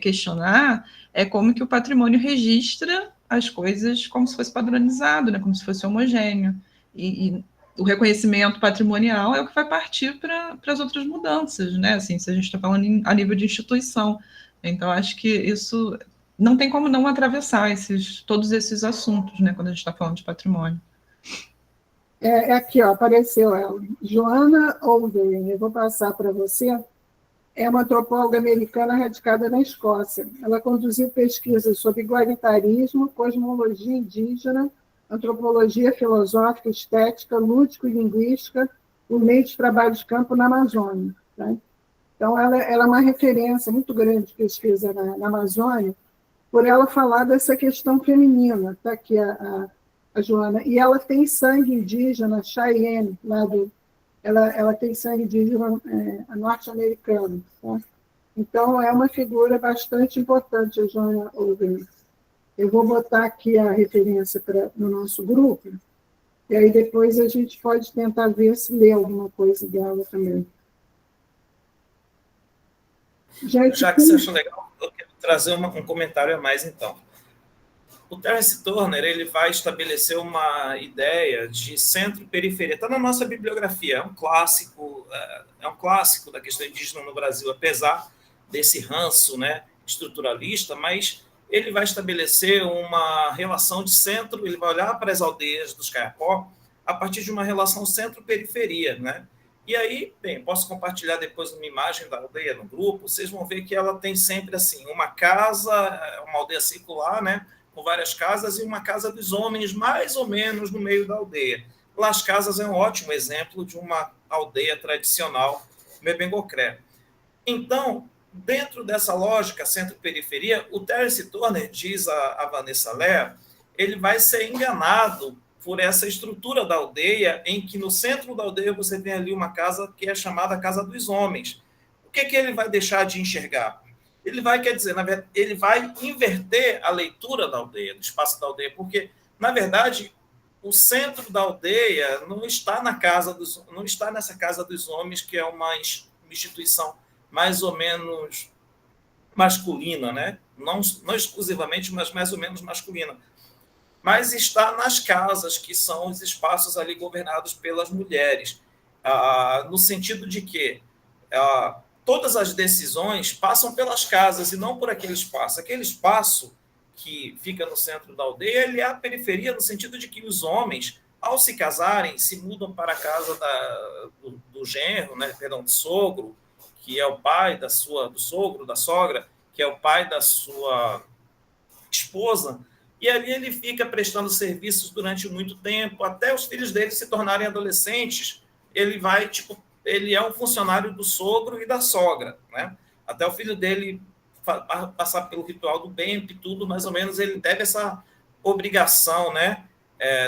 questionar, é como que o patrimônio registra as coisas como se fosse padronizado, né? Como se fosse homogêneo. E o reconhecimento patrimonial é o que vai partir para as outras mudanças, né? Assim, se a gente está falando a nível de instituição. Então, acho que isso não tem como não atravessar todos esses assuntos, né, quando a gente está falando de patrimônio. Aqui, ó, apareceu ela. Joanna Oldering, eu vou passar para você. É uma antropóloga americana radicada na Escócia. Ela conduziu pesquisas sobre igualitarismo, cosmologia indígena, antropologia filosófica, estética, lúdico e linguística, por meio de trabalhos de campo na Amazônia. Tá? Então, ela é uma referência muito grande de pesquisa na Amazônia, por ela falar dessa questão feminina. Está aqui a Joana. E ela tem sangue indígena, Cheyenne, ela tem sangue indígena norte-americano. Tá? Então, é uma figura bastante importante, a Joana Oldering. Eu vou botar aqui a referência no nosso grupo, e aí depois a gente pode tentar ver se lê alguma coisa dela também. Já que você achou legal, eu quero trazer um comentário a mais, então. O Terence Turner ele vai estabelecer uma ideia de centro-periferia. Está na nossa bibliografia, é um clássico da questão indígena no Brasil, apesar desse ranço, né, estruturalista, mas ele vai estabelecer uma relação de centro, ele vai olhar para as aldeias dos Kayapó a partir de uma relação centro-periferia, né? E aí, bem, posso compartilhar depois uma imagem da aldeia no grupo, vocês vão ver que ela tem sempre assim, uma casa, uma aldeia circular, né, com várias casas, e uma casa dos homens, mais ou menos no meio da aldeia. Las Casas é um ótimo exemplo de uma aldeia tradicional Mebengocré. Então, dentro dessa lógica centro-periferia, o Terence Turner, diz a Vanessa Lea, ele vai ser enganado por essa estrutura da aldeia, em que no centro da aldeia você tem ali uma casa que é chamada Casa dos Homens. O que ele vai deixar de enxergar? Ele vai, na verdade, ele vai inverter a leitura da aldeia, do espaço da aldeia, porque, na verdade, o centro da aldeia não está nessa Casa dos Homens, que é uma instituição mais ou menos masculina, né? Não exclusivamente, mas mais ou menos masculina. Mas está nas casas, que são os espaços ali governados pelas mulheres, no sentido de que todas as decisões passam pelas casas e não por aquele espaço. Aquele espaço que fica no centro da aldeia, ele é a periferia, no sentido de que os homens, ao se casarem, se mudam para a casa do genro, né, perdão, do sogro, que é o pai do sogro, da sogra, que é o pai da sua esposa, e ali ele fica prestando serviços durante muito tempo, até os filhos dele se tornarem adolescentes, ele é um funcionário do sogro e da sogra, né? Até o filho dele passar pelo ritual do bem e tudo, mais ou menos, ele deve essa obrigação, né,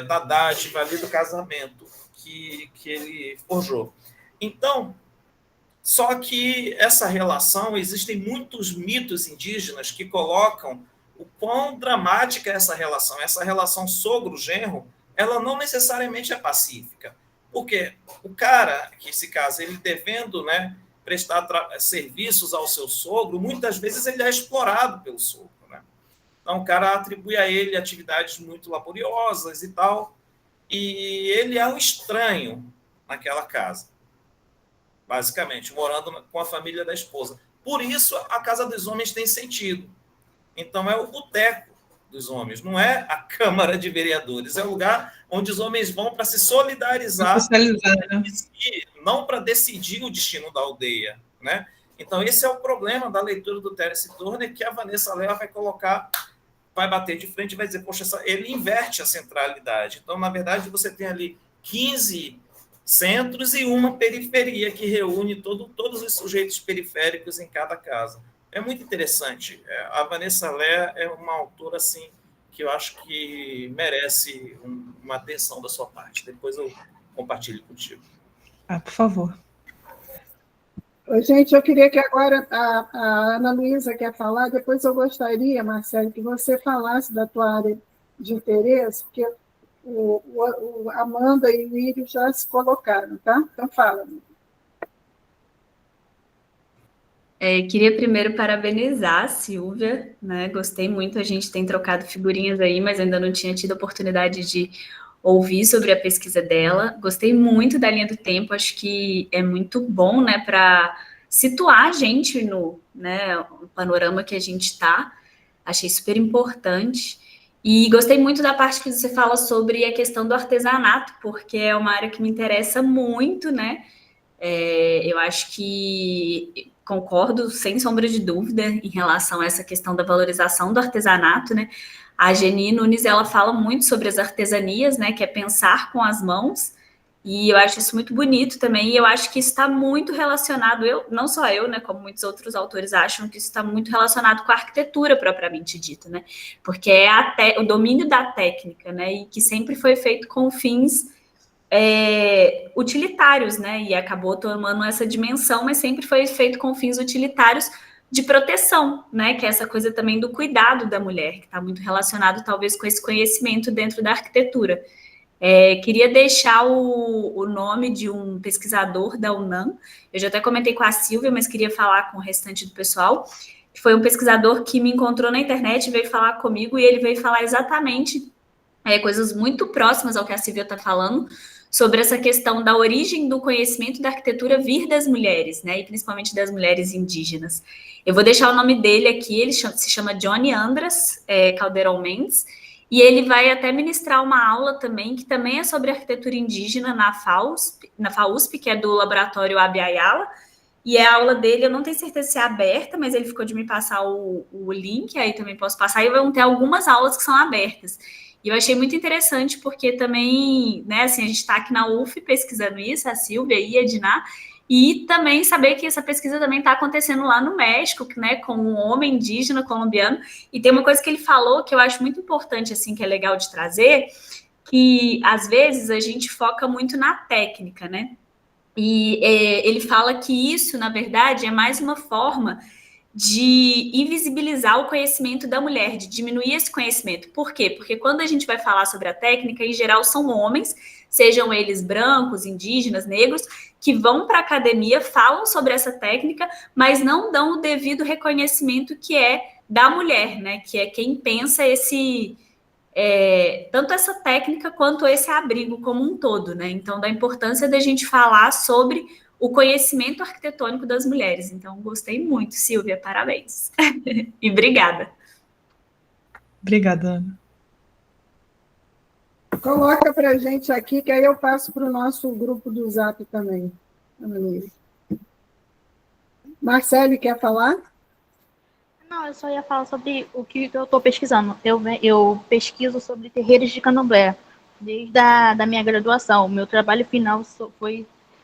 da dádiva ali do casamento que ele forjou. Então, só que essa relação, existem muitos mitos indígenas que colocam o quão dramática é essa relação sogro-genro, ela não necessariamente é pacífica, porque o cara que se casa, ele devendo, né, prestar serviços ao seu sogro, muitas vezes ele é explorado pelo sogro, né? Então o cara atribui a ele atividades muito laboriosas e tal, e ele é um estranho naquela casa, basicamente, morando com a família da esposa. Por isso, a Casa dos Homens tem sentido. Então, é o boteco dos homens, não é a Câmara de Vereadores, é o lugar onde os homens vão para se solidarizar, né? não para decidir o destino da aldeia, né? Então, esse é o problema da leitura do Terence Turner, que a Vanessa Lea vai colocar vai bater de frente e vai dizer, poxa, ele inverte a centralidade. Então, na verdade, você tem ali 15 centros e uma periferia que reúne todos os sujeitos periféricos em cada casa. É muito interessante. A Vanessa Lé é uma autora assim, que eu acho que merece uma atenção da sua parte. Depois eu compartilho contigo. Por favor. Gente, eu queria que agora a Ana Luísa quer falar, depois eu gostaria, Marcelo, que você falasse da tua área de interesse, porque o Amanda e o Írio já se colocaram, tá? Então fala. Queria primeiro parabenizar a Silvia, né? Gostei muito, a gente tem trocado figurinhas aí, mas ainda não tinha tido a oportunidade de ouvir sobre a pesquisa dela. Gostei muito da linha do tempo, acho que é muito bom, né, para situar a gente no panorama que a gente está. Achei super importante. E gostei muito da parte que você fala sobre a questão do artesanato, porque é uma área que me interessa muito, né? Eu acho que concordo, sem sombra de dúvida, em relação a essa questão da valorização do artesanato, né? A Geni Nunes, ela fala muito sobre as artesanias, né? Que é pensar com as mãos, e eu acho isso muito bonito também, e eu acho que isso está muito relacionado, não só eu, né? Como muitos outros autores acham que isso está muito relacionado com a arquitetura propriamente dita, né? Porque é o domínio da técnica, né? E que sempre foi feito com fins utilitários, né? E acabou tomando essa dimensão, mas sempre foi feito com fins utilitários de proteção, né? Que é essa coisa também do cuidado da mulher, que está muito relacionado talvez com esse conhecimento dentro da arquitetura. Queria deixar o nome de um pesquisador da UNAM, eu já até comentei com a Silvia, mas queria falar com o restante do pessoal, que foi um pesquisador que me encontrou na internet, veio falar comigo, e ele veio falar exatamente coisas muito próximas ao que a Silvia está falando, sobre essa questão da origem do conhecimento da arquitetura vir das mulheres, né, e principalmente das mulheres indígenas. Eu vou deixar o nome dele aqui, ele se chama Johnny Andras Calderon Mendes, e ele vai até ministrar uma aula também, que também é sobre arquitetura indígena na FAUSP, que é do Laboratório Abya-Yala, e a aula dele, eu não tenho certeza se é aberta, mas ele ficou de me passar o link, aí também posso passar, e vão ter algumas aulas que são abertas. E eu achei muito interessante, porque também, né, assim, a gente está aqui na UF pesquisando isso, a Silvia e a Diná, e também saber que essa pesquisa também está acontecendo lá no México, né, com um homem indígena colombiano. E tem uma coisa que ele falou que eu acho muito importante, assim, que é legal de trazer, que às vezes a gente foca muito na técnica, né? E ele fala que isso, na verdade, é mais uma forma de invisibilizar o conhecimento da mulher, de diminuir esse conhecimento. Por quê? Porque quando a gente vai falar sobre a técnica, em geral são homens, sejam eles brancos, indígenas, negros, que vão para a academia, falam sobre essa técnica, mas não dão o devido reconhecimento que é da mulher, né? Que é quem pensa tanto essa técnica quanto esse abrigo como um todo, né? Então, da importância da gente falar sobre o conhecimento arquitetônico das mulheres. Então, gostei muito, Silvia, parabéns. E obrigada. Obrigada, Ana. Coloca para a gente aqui, que aí eu passo para o nosso grupo do Zap também. Marcele, quer falar? Não, eu só ia falar sobre o que eu estou pesquisando. Eu pesquiso sobre terreiros de candomblé, desde a minha graduação. O meu trabalho final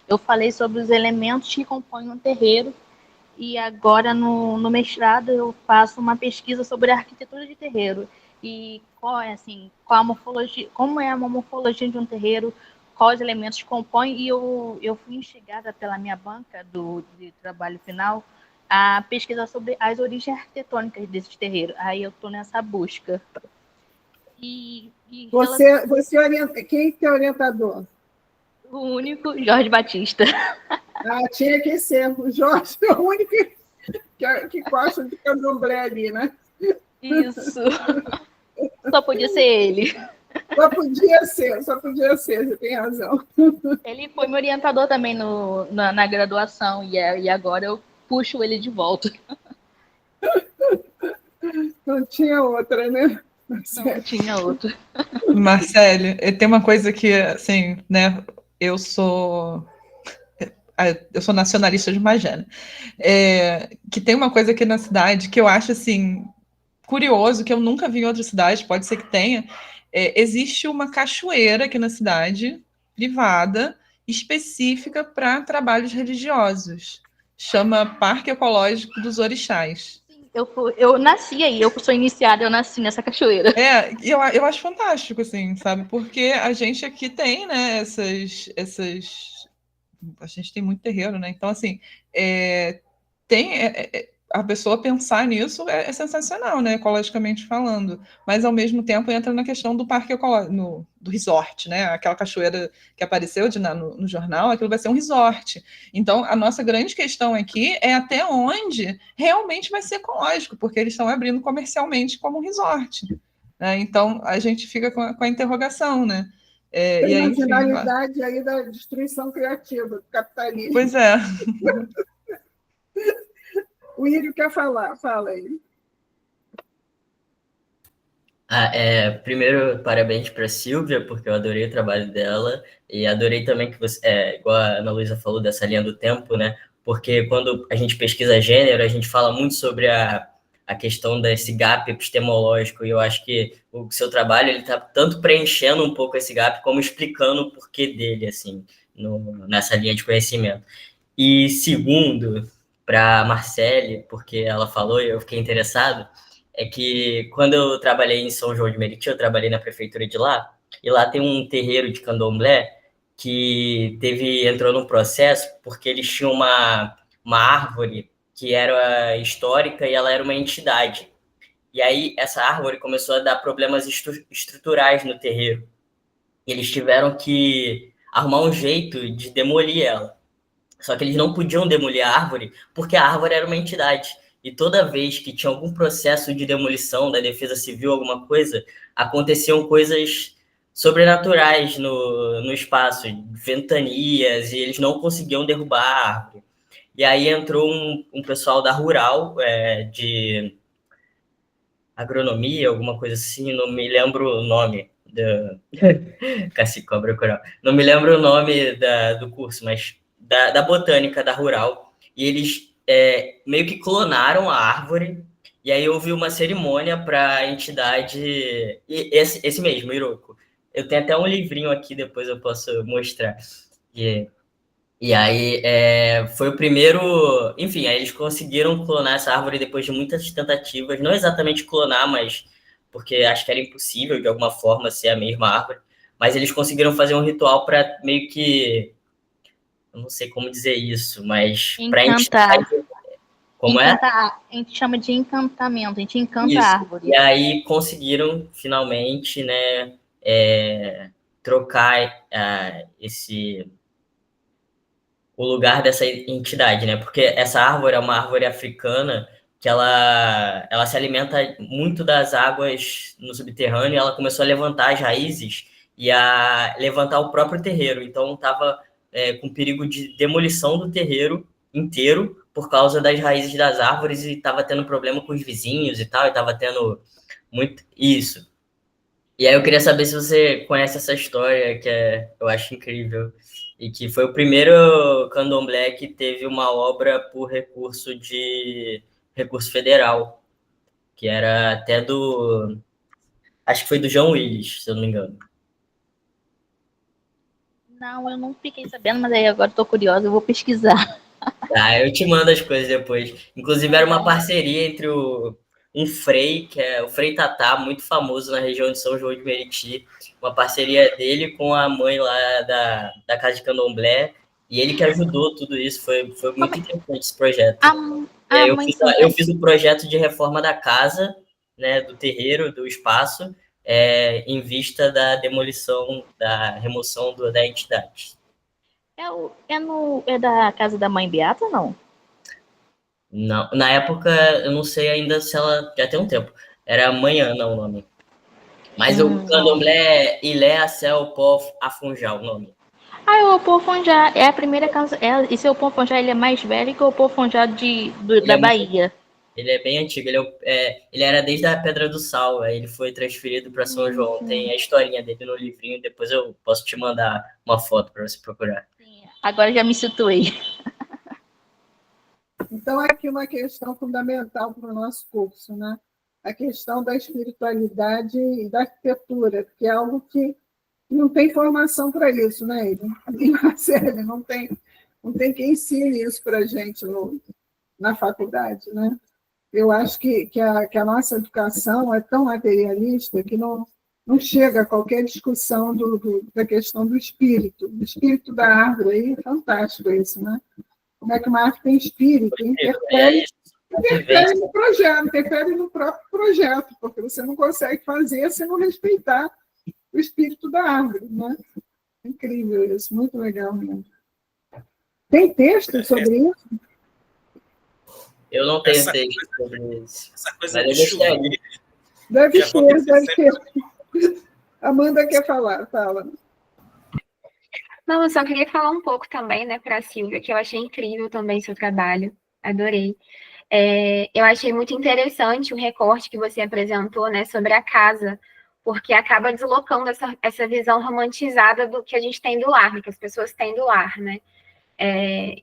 eu falei sobre os elementos que compõem um terreiro, e agora no mestrado eu faço uma pesquisa sobre a arquitetura de terreiro, e qual a morfologia, como é a morfologia de um terreiro, quais elementos compõem, e eu fui instigada pela minha banca de trabalho final a pesquisar sobre as origens arquitetônicas desses terreiros. Aí eu estou nessa busca. Você orienta, quem que é orientador? O único, Jorge Batista. Tinha que ser. O Jorge é o único que gosta de candomblé ali, né? Isso. Só podia ser ele. Só podia ser, você tem razão. Ele foi meu orientador também na graduação, e agora eu puxo ele de volta. Não tinha outra, né? Não tinha outra. Marcele, tem uma coisa que, assim, né, eu sou nacionalista de Magé, que tem uma coisa aqui na cidade que eu acho, assim, curioso, que eu nunca vi em outra cidade, pode ser que tenha, existe uma cachoeira aqui na cidade, privada, específica para trabalhos religiosos. Chama Parque Ecológico dos Orixás. Eu nasci aí, eu sou iniciada, eu nasci nessa cachoeira. E eu acho fantástico, assim, sabe? Porque a gente aqui tem, né, essas... A gente tem muito terreiro, né? Então, assim, a pessoa pensar nisso é sensacional, né? Ecologicamente falando. Mas, ao mesmo tempo, entra na questão do parque ecológico, do resort, né? Aquela cachoeira que apareceu no jornal, aquilo vai ser um resort. Então, a nossa grande questão aqui é até onde realmente vai ser ecológico, porque eles estão abrindo comercialmente como um resort. Né? Então, a gente fica com a interrogação, né? Tem e aí, uma enfim, finalidade aí da destruição criativa do capitalismo. pois é. O Írio quer falar, fala aí. Primeiro, parabéns para a Silvia, porque eu adorei o trabalho dela, e adorei também que você, igual a Ana Luísa falou, dessa linha do tempo, né? Porque quando a gente pesquisa gênero, a gente fala muito sobre a questão desse gap epistemológico, e eu acho que o seu trabalho ele está tanto preenchendo um pouco esse gap, como explicando o porquê dele, assim, nessa linha de conhecimento. E segundo, para a Marcele, porque ela falou e eu fiquei interessado, é que quando eu trabalhei em São João de Meriti, eu trabalhei na prefeitura de lá, e lá tem um terreiro de candomblé que entrou num processo porque eles tinham uma árvore que era histórica e ela era uma entidade. E aí essa árvore começou a dar problemas estruturais no terreiro. E eles tiveram que arrumar um jeito de demolir ela. Só que eles não podiam demolir a árvore porque a árvore era uma entidade. E toda vez que tinha algum processo de demolição da defesa civil, alguma coisa, aconteciam coisas sobrenaturais no espaço, ventanias, e eles não conseguiam derrubar a árvore. E aí entrou um pessoal da Rural, de agronomia, alguma coisa assim, não me lembro o nome. Cacique Cobra Coral. Não me lembro o nome do curso, mas da botânica da Rural. E eles meio que clonaram a árvore, e aí houve uma cerimônia para a entidade. Esse mesmo, Iroko. Eu tenho até um livrinho aqui, depois eu posso mostrar. E aí foi o primeiro. Enfim, aí eles conseguiram clonar essa árvore depois de muitas tentativas. Não exatamente clonar, mas porque acho que era impossível de alguma forma ser a mesma árvore. Mas eles conseguiram fazer um ritual para meio que. Eu não sei como dizer isso, mas para Encantar. Como encantar, a gente chama de encantamento, a gente encanta isso. a árvore. E aí conseguiram finalmente, né, trocar o lugar dessa entidade, né? Porque essa árvore é uma árvore africana que ela se alimenta muito das águas no subterrâneo, e ela começou a levantar as raízes e a levantar o próprio terreiro. Então estava com perigo de demolição do terreiro inteiro por causa das raízes das árvores, e estava tendo problema com os vizinhos e tal, e estava tendo muito isso. E aí eu queria saber se você conhece essa história, que eu acho incrível, e que foi o primeiro candomblé que teve uma obra por recurso federal, que era até acho que foi do João Willis, se eu não me engano. Não, eu não fiquei sabendo, mas aí agora estou curiosa, eu vou pesquisar. Tá, eu te mando as coisas depois. Inclusive era uma parceria entre um Frei, que é o Frei Tatá, muito famoso na região de São João de Meriti, uma parceria dele com a mãe lá da Casa de Candomblé, e ele que ajudou tudo isso. Foi muito interessante esse projeto. Eu fiz o projeto de reforma da casa, né, do terreiro, do espaço, em vista da demolição, da remoção da entidade. É da casa da mãe Beata, não? Não, na época, eu não sei ainda se ela... Já tem um tempo. Era Amanhã, o nome. Mas o candomblé é Ilé Acel Pof Afunjá, o nome. O Opofonjá é a primeira casa. Esse Opofonjá, ele é mais velho que o Opofonjá da Bahia. Ele é bem antigo. Ele era desde a Pedra do Sal. Aí ele foi transferido para São João. Tem a historinha dele no livrinho. Depois eu posso te mandar uma foto para você procurar. Sim, agora já me situei. Então, aqui uma questão fundamental para o nosso curso, né? a questão da espiritualidade e da arquitetura, que é algo que não tem formação para isso, né, Ida? Sério, não tem quem ensine isso para a gente na faculdade, né? Eu acho que a nossa educação é tão materialista que não chega a qualquer discussão da questão do espírito. O espírito da árvore aí é fantástico isso, né? Como é que uma árvore tem espírito? Interfere no projeto, interfere no próprio projeto, porque você não consegue fazer se não respeitar o espírito da árvore, né? Incrível isso, muito legal mesmo. Tem texto sobre isso? Eu não tenho texto sobre isso. Essa coisa mas de eu gostaria. chuva. Deve ter. Amanda quer falar, fala. Não, eu só queria falar um pouco também, né, para a Silvia, que eu achei incrível também seu trabalho, adorei. Eu achei muito interessante o recorte que você apresentou, né, sobre a casa, porque acaba deslocando essa visão romantizada do que a gente tem do lar, né, que as pessoas têm do lar, né.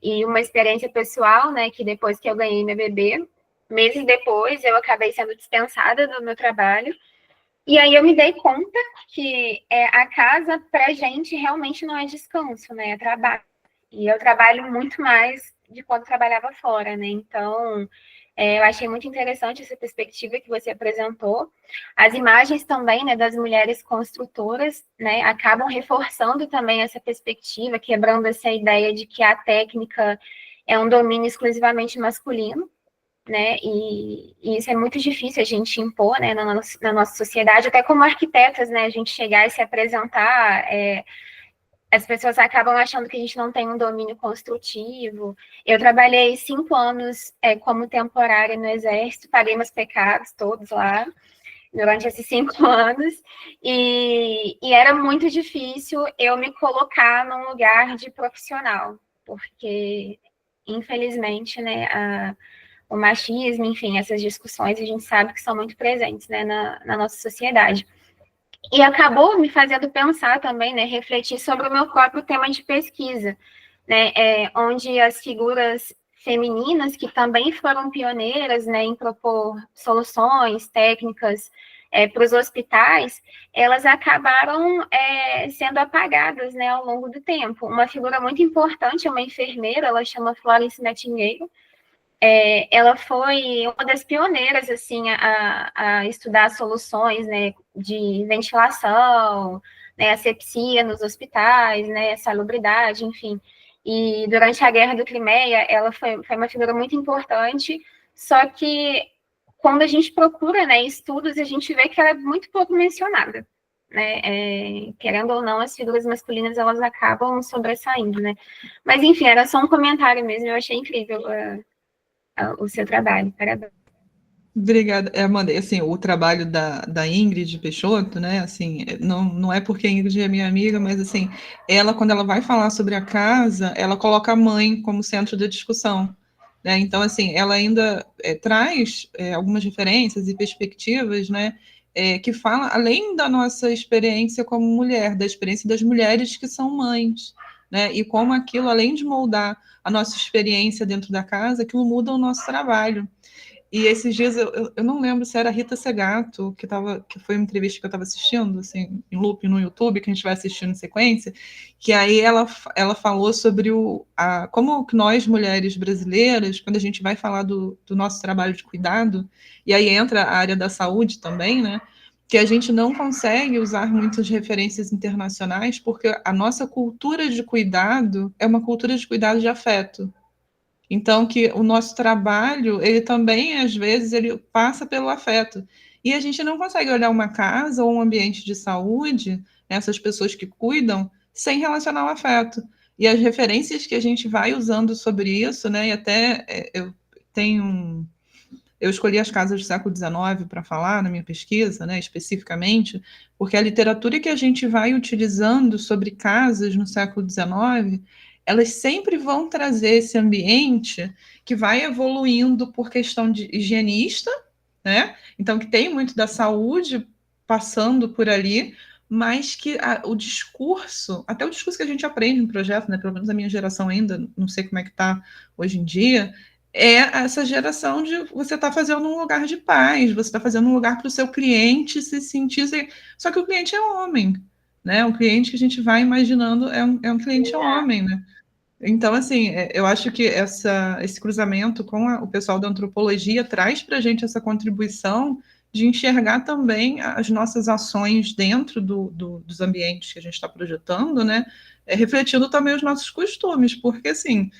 E uma experiência pessoal, né, que depois que eu ganhei meu bebê, meses depois eu acabei sendo dispensada do meu trabalho, e aí eu me dei conta que a casa, pra gente, realmente não é descanso, né, é trabalho. E eu trabalho muito mais de quando trabalhava fora, né, então eu achei muito interessante essa perspectiva que você apresentou. As imagens também, né, das mulheres construtoras, né, acabam reforçando também essa perspectiva, quebrando essa ideia de que a técnica é um domínio exclusivamente masculino, né, e isso é muito difícil a gente impor, né, na nossa sociedade, até como arquitetas, né, a gente chegar e se apresentar, as pessoas acabam achando que a gente não tem um domínio construtivo. Eu trabalhei 5 anos como temporária no Exército, paguei meus pecados todos lá, durante esses 5 anos, e era muito difícil eu me colocar num lugar de profissional, porque, infelizmente, né, o machismo, enfim, essas discussões a gente sabe que são muito presentes, né, na nossa sociedade. E acabou me fazendo pensar também, né, refletir sobre o meu próprio tema de pesquisa, né, onde as figuras femininas, que também foram pioneiras, né, em propor soluções técnicas para os hospitais, elas acabaram sendo apagadas, né, ao longo do tempo. Uma figura muito importante é uma enfermeira, ela chama Florence Nightingale. Ela foi uma das pioneiras, assim, a estudar soluções, né, de ventilação, né, asepsia nos hospitais, né, salubridade, enfim. E durante a Guerra do Crimeia, ela foi uma figura muito importante, só que quando a gente procura, né, estudos, a gente vê que ela é muito pouco mencionada, né, querendo ou não, as figuras masculinas, elas acabam sobressaindo, né. Mas, enfim, era só um comentário mesmo, eu achei incrível o seu trabalho. Parabéns. Obrigada, Amanda. Assim, o trabalho da Ingrid Peixoto, né? Assim, não é porque a Ingrid é minha amiga, mas assim, ela, quando ela vai falar sobre a casa, ela coloca a mãe como centro da discussão, né? Então, assim, ela ainda traz algumas referências e perspectivas, né? Que fala além da nossa experiência como mulher, da experiência das mulheres que são mães, né? E como aquilo, além de moldar a nossa experiência dentro da casa, aquilo muda o nosso trabalho. E esses dias eu não lembro se era a Rita Segato, que foi uma entrevista que eu estava assistindo, assim, em loop no YouTube, que a gente vai assistindo em sequência, que aí ela falou sobre como que nós, mulheres brasileiras, quando a gente vai falar do nosso trabalho de cuidado, e aí entra a área da saúde também, né? Que a gente não consegue usar muitas referências internacionais, porque a nossa cultura de cuidado é uma cultura de cuidado de afeto. Então, que o nosso trabalho, ele também, às vezes, ele passa pelo afeto. E a gente não consegue olhar uma casa ou um ambiente de saúde, essas pessoas que cuidam, sem relacionar o afeto. E as referências que a gente vai usando sobre isso, né, e até eu escolhi as casas do século XIX para falar na minha pesquisa, né, especificamente, porque a literatura que a gente vai utilizando sobre casas no século XIX, elas sempre vão trazer esse ambiente que vai evoluindo por questão de higienista, né? Então, que tem muito da saúde passando por ali, mas que o discurso, até o discurso que a gente aprende no projeto, né? Pelo menos a minha geração ainda, não sei como é que está hoje em dia, é essa geração de você está fazendo um lugar de paz, você está fazendo um lugar para o seu cliente se sentir. Só que o cliente é homem, né? O cliente que a gente vai imaginando é um cliente homem, né? Então, assim, eu acho que esse cruzamento com o pessoal da antropologia traz para a gente essa contribuição de enxergar também as nossas ações dentro dos ambientes que a gente está projetando, né? Refletindo também os nossos costumes, porque, assim,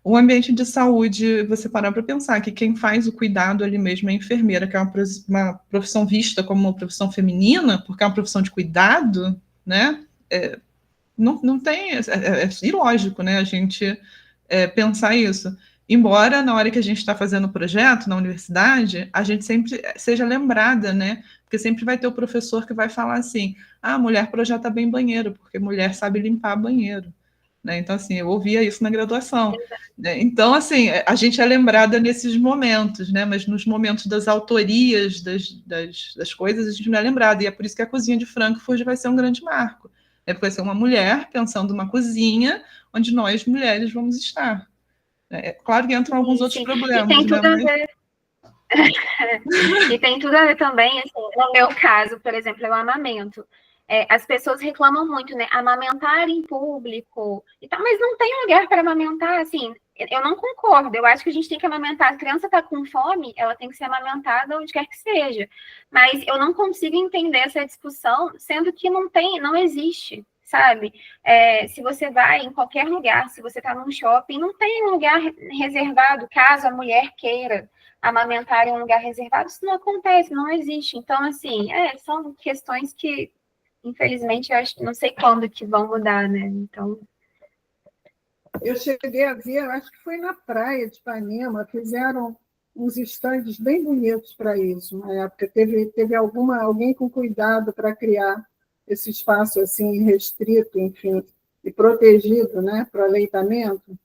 o ambiente de saúde, você parar para pensar que quem faz o cuidado ali mesmo é a enfermeira, que é uma profissão vista como uma profissão feminina, porque é uma profissão de cuidado, né? Não tem, é ilógico, né? A gente pensar isso. Embora na hora que a gente está fazendo o projeto na universidade, a gente sempre seja lembrada, né? Porque sempre vai ter o professor que vai falar assim: ah, mulher projeta bem banheiro, porque mulher sabe limpar banheiro. Né? Então, assim, eu ouvia isso na graduação. Né? Então, assim, a gente é lembrada nesses momentos, né? Mas nos momentos das autorias das coisas, a gente não é lembrada. E é por isso que a cozinha de Frankfurt vai ser um grande marco. Porque vai ser uma mulher pensando uma cozinha onde nós, mulheres, vamos estar. É claro que entram alguns outros problemas. E tem tudo né? a ver. E tem tudo a ver também, assim, no meu caso, por exemplo, eu amamento. As pessoas reclamam muito, né? Amamentar em público e tal, mas não tem lugar para amamentar, assim. Eu não concordo. Eu acho que a gente tem que amamentar. A criança está com fome, ela tem que ser amamentada onde quer que seja. Mas eu não consigo entender essa discussão, sendo que não existe, sabe? Se você vai em qualquer lugar, se você está num shopping, não tem um lugar reservado caso a mulher queira amamentar em um lugar reservado. Isso não acontece, não existe. Então, assim, são questões que, infelizmente, eu acho que não sei quando que vão mudar, né? Então. Eu cheguei a ver, acho que foi na praia de Ipanema, fizeram uns estandes bem bonitos para isso. Na época teve alguém com cuidado para criar esse espaço assim restrito, enfim, e protegido, né, para o aleitamento,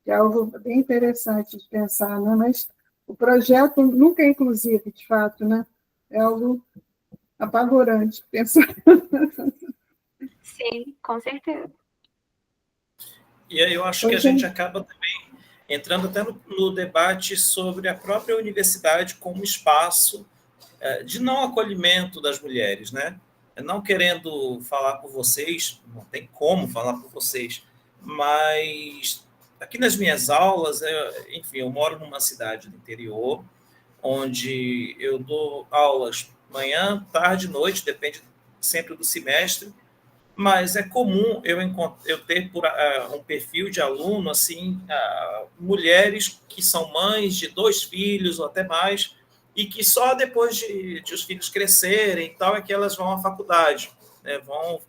que é algo bem interessante de pensar, né? Mas o projeto nunca é inclusivo, de fato, né? É algo apavorante pensar. Sim, com certeza. E aí eu acho que a gente acaba também entrando até no debate sobre a própria universidade como espaço de não acolhimento das mulheres, né? Não querendo falar por vocês, não tem como falar por vocês, mas aqui nas minhas aulas, enfim, eu moro numa cidade do interior, onde eu dou aulas manhã, tarde, noite, depende sempre do semestre, mas é comum eu ter um perfil de aluno, assim, mulheres que são mães de 2 filhos ou até mais, e que só depois de os filhos crescerem e tal é que elas vão à faculdade, né? Vão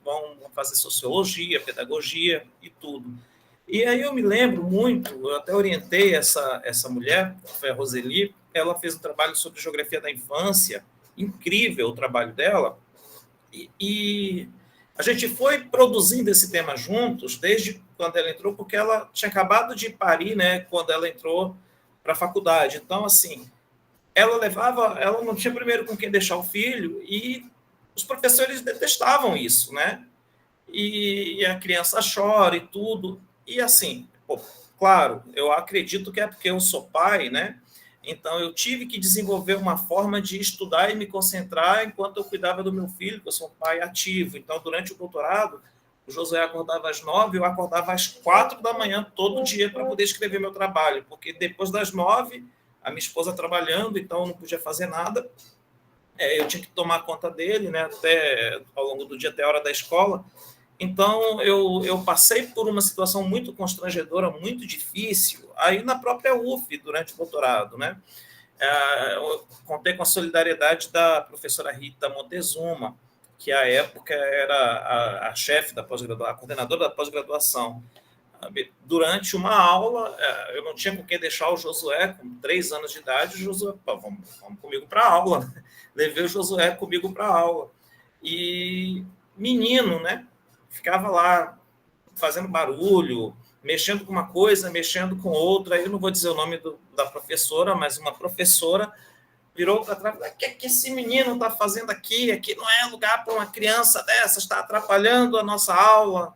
fazer sociologia, pedagogia e tudo. E aí eu me lembro muito, eu até orientei essa mulher, que foi a Roseli, ela fez um trabalho sobre geografia da infância, incrível o trabalho dela, e a gente foi produzindo esse tema juntos desde quando ela entrou, porque ela tinha acabado de parir, né, quando ela entrou para a faculdade. Então, assim, ela não tinha primeiro com quem deixar o filho, e os professores detestavam isso, né? E a criança chora e tudo. E assim, claro, eu acredito que é porque eu sou pai, né? Então, eu tive que desenvolver uma forma de estudar e me concentrar enquanto eu cuidava do meu filho, que eu sou um pai ativo. Então, durante o doutorado, o Josué acordava às 9, eu acordava às 4 da manhã todo dia para poder escrever meu trabalho, porque depois das 9, a minha esposa trabalhando, então eu não podia fazer nada. Eu tinha que tomar conta dele, né, até ao longo do dia, até a hora da escola. Então, eu passei por uma situação muito constrangedora, muito difícil, aí na própria UF, durante o doutorado, né? Eu contei com a solidariedade da professora Rita Montezuma, que à época era a chefe da pós-graduação, a coordenadora da pós-graduação. Durante uma aula, eu não tinha com quem deixar o Josué, com 3 anos de idade, o Josué, vamos comigo para a aula. Levei o Josué comigo para a aula. E menino, né? Ficava lá fazendo barulho, mexendo com uma coisa, mexendo com outra. Aí eu não vou dizer o nome da professora, mas uma professora virou para trás e falou: o que esse menino está fazendo aqui? Aqui não é lugar para uma criança dessa, está atrapalhando a nossa aula.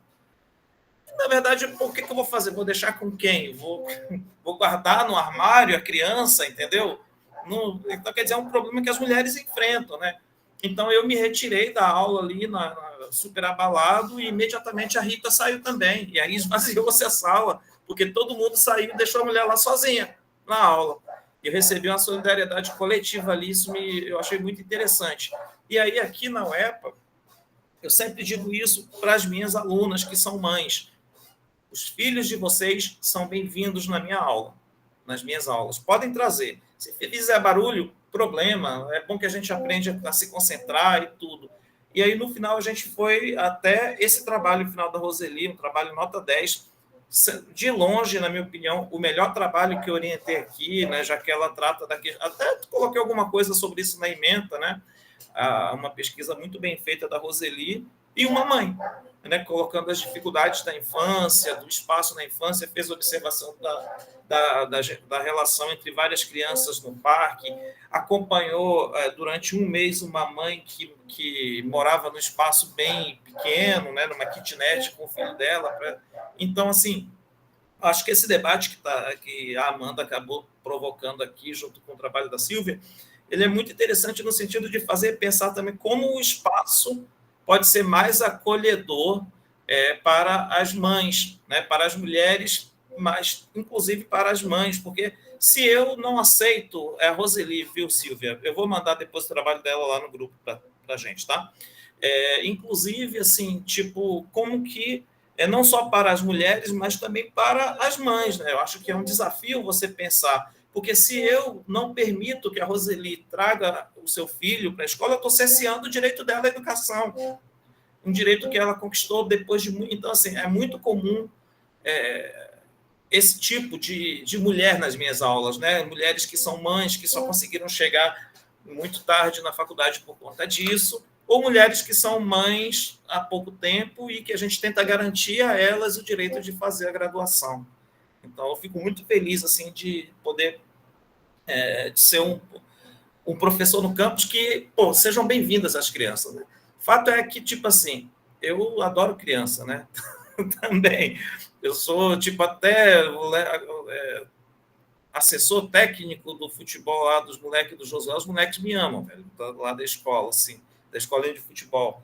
Na verdade, o que eu vou fazer? Vou deixar com quem? Vou guardar no armário a criança, entendeu? Então, quer dizer, é um problema que as mulheres enfrentam, né? Então, eu me retirei da aula ali, super abalado, e imediatamente a Rita saiu também. E aí esvaziou-se a sala, porque todo mundo saiu e deixou a mulher lá sozinha na aula. Eu recebi uma solidariedade coletiva ali, eu achei muito interessante. E aí, aqui na UEPA, eu sempre digo isso para as minhas alunas, que são mães. Os filhos de vocês são bem-vindos na minha aula, nas minhas aulas. Podem trazer. Se fizer barulho, problema. É bom que a gente aprende a se concentrar e tudo. E aí, no final, a gente foi até esse trabalho final da Roseli, um trabalho nota 10, de longe, na minha opinião, o melhor trabalho que eu orientei aqui, né, já que ela trata daqui. Até coloquei alguma coisa sobre isso na ementa, né? Uma pesquisa muito bem feita da Roseli, e uma mãe, né, colocando as dificuldades da infância, do espaço na infância, fez observação da relação entre várias crianças no parque, acompanhou durante um mês uma mãe que morava no espaço bem pequeno, né, numa kitnet com o filho dela. Então, assim, acho que esse debate que a Amanda acabou provocando aqui, junto com o trabalho da Silvia, ele é muito interessante no sentido de fazer pensar também como o espaço pode ser mais acolhedor para as mães, né, para as mulheres, mas inclusive para as mães, porque se eu não aceito, a Roseli, viu, Silvia? Eu vou mandar depois o trabalho dela lá no grupo para a gente, tá? Inclusive, assim, tipo, como que não só para as mulheres, mas também para as mães, né? Eu acho que é um desafio você pensar, porque se eu não permito que a Roseli traga o seu filho para a escola, eu estou cerceando o direito dela à educação, um direito que ela conquistou depois de muito. Então, assim, é muito comum esse tipo de mulher nas minhas aulas, né? Mulheres que são mães, que só conseguiram chegar muito tarde na faculdade por conta disso, ou mulheres que são mães há pouco tempo e que a gente tenta garantir a elas o direito de fazer a graduação. Então, eu fico muito feliz assim, de poder de ser um professor no campus que, sejam bem-vindas as crianças, né? O fato é que, tipo assim, eu adoro criança, né? Também. Eu sou, tipo, até assessor técnico do futebol lá dos moleques do Josué. Os moleques me amam, velho, lá da escola, assim, da escolinha de futebol.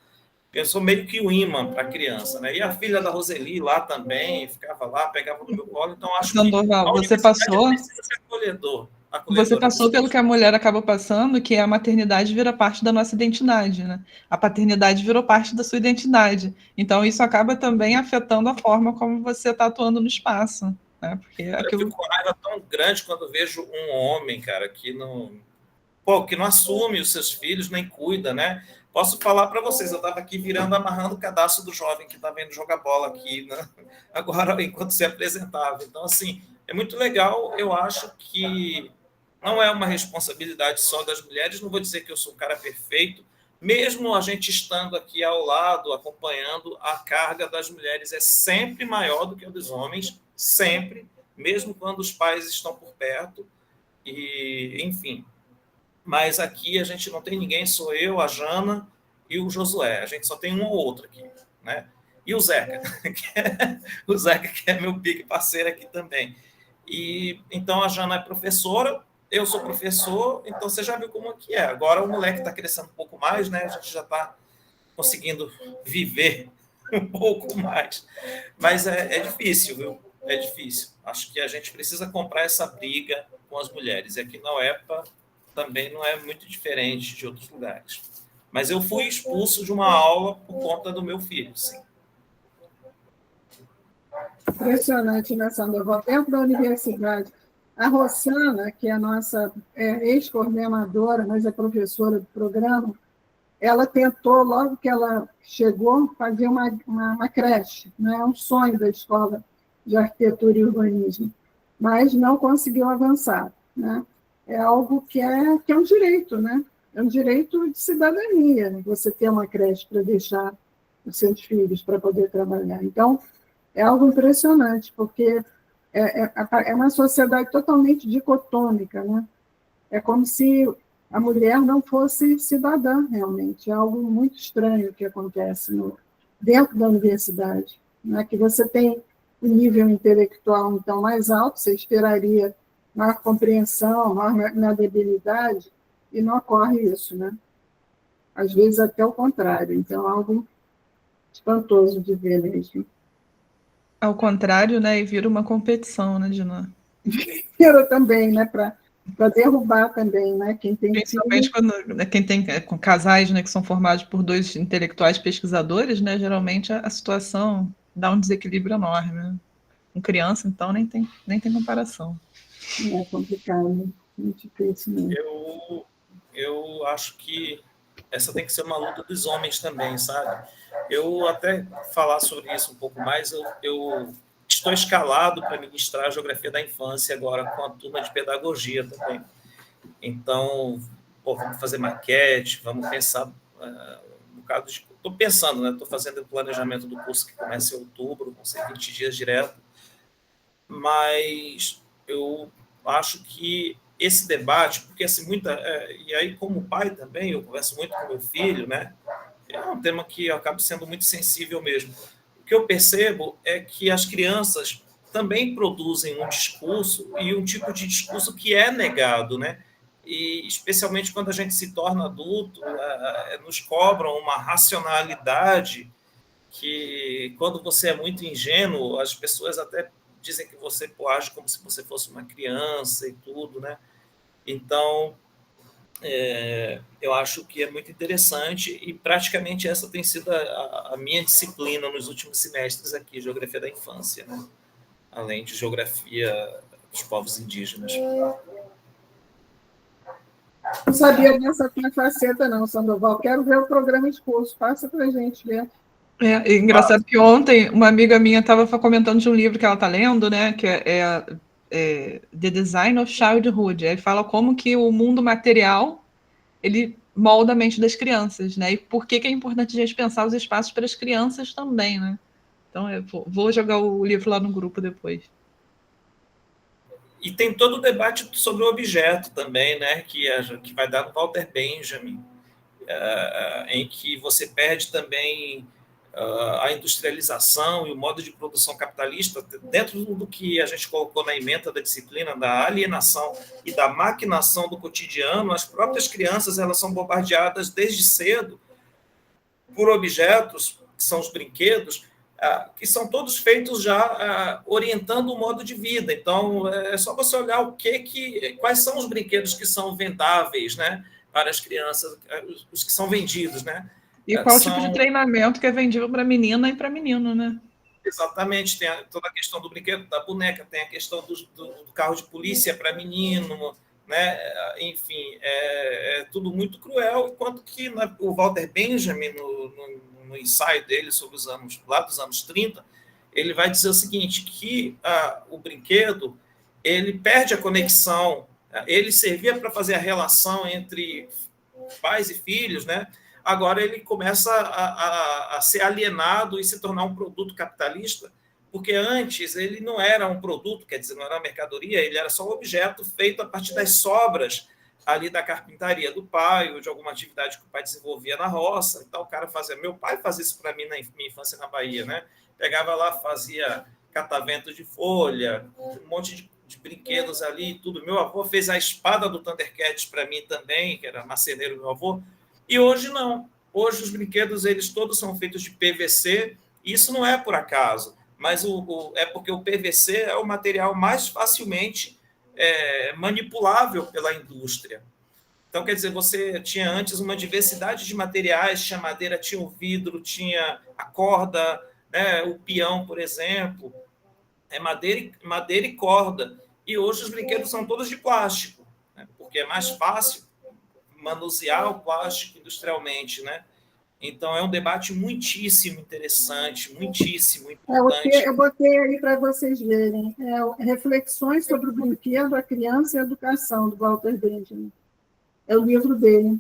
Eu sou meio que o imã para a criança, né? E a filha da Roseli lá também, ficava lá, pegava no meu colo. Então, acho que Sandoval, você passou... precisa ser acolhedor. Você passou pelo que a mulher acaba passando, que a maternidade vira parte da nossa identidade, né? A paternidade virou parte da sua identidade. Então, isso acaba também afetando a forma como você está atuando no espaço, né? Porque aquilo... Eu fico com raiva tão grande quando vejo um homem, cara, que não assume os seus filhos, nem cuida, né? Posso falar para vocês, eu estava aqui amarrando o cadastro do jovem que está vendo jogar bola aqui, né? Agora, enquanto se apresentava. Então, assim, é muito legal. Eu acho que não é uma responsabilidade só das mulheres. Não vou dizer que eu sou um cara perfeito. Mesmo a gente estando aqui ao lado, acompanhando, a carga das mulheres é sempre maior do que a dos homens, sempre, mesmo quando os pais estão por perto. E, enfim... Mas aqui a gente não tem ninguém, sou eu, a Jana e o Josué. A gente só tem um ou outro aqui, né? E o Zeca, o Zeca, que é meu pique parceiro aqui também. E então a Jana é professora, eu sou professor, então você já viu como que é. Agora o moleque está crescendo um pouco mais, né? A gente já está conseguindo viver um pouco mais. Mas é difícil, viu? É difícil. Acho que a gente precisa comprar essa briga com as mulheres. E aqui na UEPA também não é muito diferente de outros lugares. Mas eu fui expulso de uma aula por conta do meu filho, sim. Impressionante, né, Sandoval? Dentro da universidade, a Rossana, que é a nossa ex-coordenadora, mas é professora do programa, ela tentou, logo que ela chegou, fazer uma creche, né? Um sonho da Escola de Arquitetura e Urbanismo, mas não conseguiu avançar, né? É algo que é um direito, né? É um direito de cidadania, você ter uma creche para deixar os seus filhos para poder trabalhar. Então, é algo impressionante, porque é uma sociedade totalmente dicotômica, né? É como se a mulher não fosse cidadã, realmente. É algo muito estranho que acontece dentro da universidade. né, que você tem um nível intelectual, então, mais alto, você esperaria maior compreensão, maior navegabilidade, e não ocorre isso, né? Às vezes até o contrário. Então, é algo espantoso de ver mesmo. Ao contrário, né? E vira uma competição, né, Dina? Eu também, né? Para derrubar também, né? Quem tem Principalmente quando quem tem com casais, né, que são formados por dois intelectuais pesquisadores, né? Geralmente a situação dá um desequilíbrio enorme. Né? Com criança, então, nem tem comparação. É complicado, muito difícil mesmo. Eu acho que essa tem que ser uma luta dos homens também, sabe? Eu até falar sobre isso um pouco mais, eu estou escalado para ministrar a geografia da infância agora com a turma de pedagogia também. Então, vamos fazer maquete, vamos pensar um bocado de... Estou pensando, né? Estou fazendo o planejamento do curso que começa em outubro, vão ser 20 dias direto, mas eu acho que esse debate, porque assim, e aí como pai também, eu converso muito com meu filho, né? É um tema que eu acabo sendo muito sensível mesmo. O que eu percebo é que as crianças também produzem um discurso e um tipo de discurso que é negado, né? E especialmente quando a gente se torna adulto, nos cobram uma racionalidade que, quando você é muito ingênuo, as pessoas até dizem que você age como se você fosse uma criança e tudo, né? Então, eu acho que é muito interessante e praticamente essa tem sido a minha disciplina nos últimos semestres aqui, Geografia da Infância, né? Além de Geografia dos Povos Indígenas. Não sabia dessa tua faceta, não, Sandoval. Quero ver o programa de curso. Passa para a gente ver. É engraçado que ontem uma amiga minha estava comentando de um livro que ela está lendo, né? Que é The Design of Childhood. Ele fala como que o mundo material ele molda a mente das crianças, né? E por que é importante a gente pensar os espaços para as crianças também, né? Então, eu vou jogar o livro lá no grupo depois. E tem todo o debate sobre o objeto também, né? Que vai dar no Walter Benjamin, em que você perde também a industrialização e o modo de produção capitalista dentro do que a gente colocou na ementa da disciplina da alienação e da maquinação do cotidiano. As próprias crianças elas são bombardeadas desde cedo por objetos, que são os brinquedos, que são todos feitos já orientando o modo de vida. Então, é só você olhar quais são os brinquedos que são vendáveis, né, para as crianças, os que são vendidos, né? E qual tipo de treinamento que é vendido para menina e para menino, né? Exatamente, tem toda a questão do brinquedo, da boneca, tem a questão do carro de polícia para menino, né? Enfim, é tudo muito cruel, enquanto que o Walter Benjamin, no ensaio dele sobre os anos 30, ele vai dizer o seguinte, que o brinquedo, ele perde a conexão, ele servia para fazer a relação entre pais e filhos, né? Agora ele começa a ser alienado e se tornar um produto capitalista, porque antes ele não era um produto, quer dizer, não era uma mercadoria, ele era só um objeto feito a partir das sobras ali da carpintaria do pai, ou de alguma atividade que o pai desenvolvia na roça. Então, o cara fazia... Meu pai fazia isso para mim na minha infância na Bahia, né? Pegava lá, fazia catavento de folha, um monte de brinquedos ali e tudo. Meu avô fez a espada do Thundercats para mim também, que era marceneiro meu avô. E hoje não. Hoje os brinquedos eles todos são feitos de PVC, e isso não é por acaso, mas é porque o PVC é o material mais facilmente manipulável pela indústria. Então, quer dizer, você tinha antes uma diversidade de materiais, tinha madeira, tinha o vidro, tinha a corda, né, o peão, por exemplo, madeira e corda. E hoje os brinquedos são todos de plástico, né, porque é mais fácil manusear o plástico industrialmente, né? Então, é um debate muitíssimo interessante, muitíssimo importante. Eu botei aí para vocês verem. Reflexões sobre o brinquedo, a criança e a educação, do Walter Benjamin. É o livro dele.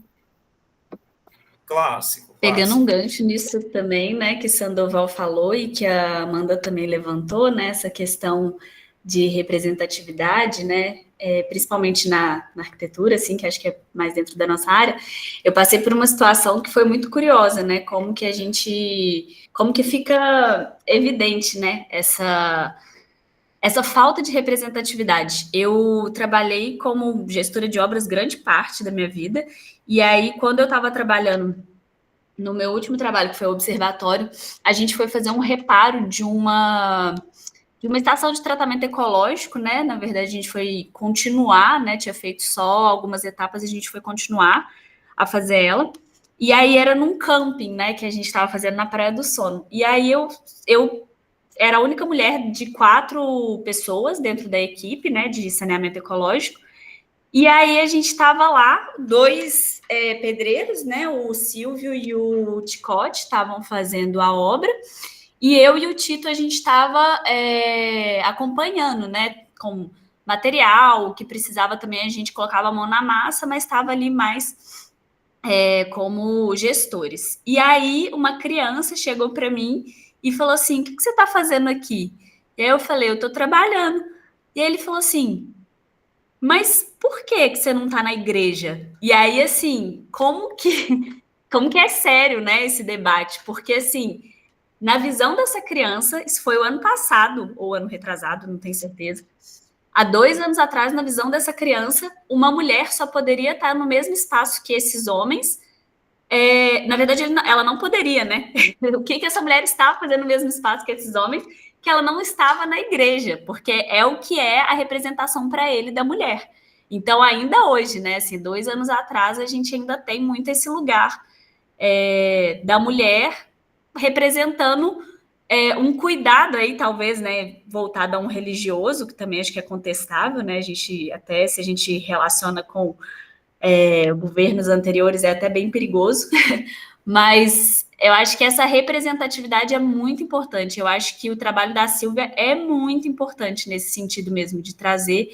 Clássico. Pegando um gancho nisso também, né, que Sandoval falou e que a Amanda também levantou, né, essa questão de representatividade, né, principalmente na arquitetura, assim, que acho que é mais dentro da nossa área, eu passei por uma situação que foi muito curiosa, né? Como que fica evidente, né? Essa falta de representatividade. Eu trabalhei como gestora de obras grande parte da minha vida, e aí, quando eu estava trabalhando no meu último trabalho, que foi o observatório, a gente foi fazer um reparo de uma estação de tratamento ecológico, né? Na verdade, a gente foi continuar, né? Tinha feito só algumas etapas, a gente foi continuar a fazer ela. E aí era num camping, né? Que a gente estava fazendo na Praia do Sono. E aí eu era a única mulher de 4 pessoas dentro da equipe, né? De saneamento ecológico. E aí a gente estava lá, 2 pedreiros, né? O Silvio e o Ticote estavam fazendo a obra. E eu e o Tito, a gente estava acompanhando, né? Com material, o que precisava também, a gente colocava a mão na massa, mas estava ali mais como gestores. E aí, uma criança chegou para mim e falou assim, o que você está fazendo aqui? E aí eu falei, eu estou trabalhando. E aí ele falou assim, mas por que você não está na igreja? E aí, assim, como que é sério, né, esse debate? Porque, assim, na visão dessa criança, isso foi o ano passado, ou ano retrasado, não tenho certeza. Há 2 anos atrás, na visão dessa criança, uma mulher só poderia estar no mesmo espaço que esses homens. Na verdade, ela não poderia, né? O que essa mulher estava fazendo no mesmo espaço que esses homens? Que ela não estava na igreja, porque é o que é a representação para ele da mulher. Então, ainda hoje, né? Assim, 2 anos atrás, a gente ainda tem muito esse lugar da mulher representando um cuidado aí, talvez, né, voltado a um religioso, que também acho que é contestável, né, se a gente relaciona com governos anteriores, é até bem perigoso, mas eu acho que essa representatividade é muito importante, eu acho que o trabalho da Silvia é muito importante nesse sentido mesmo, de trazer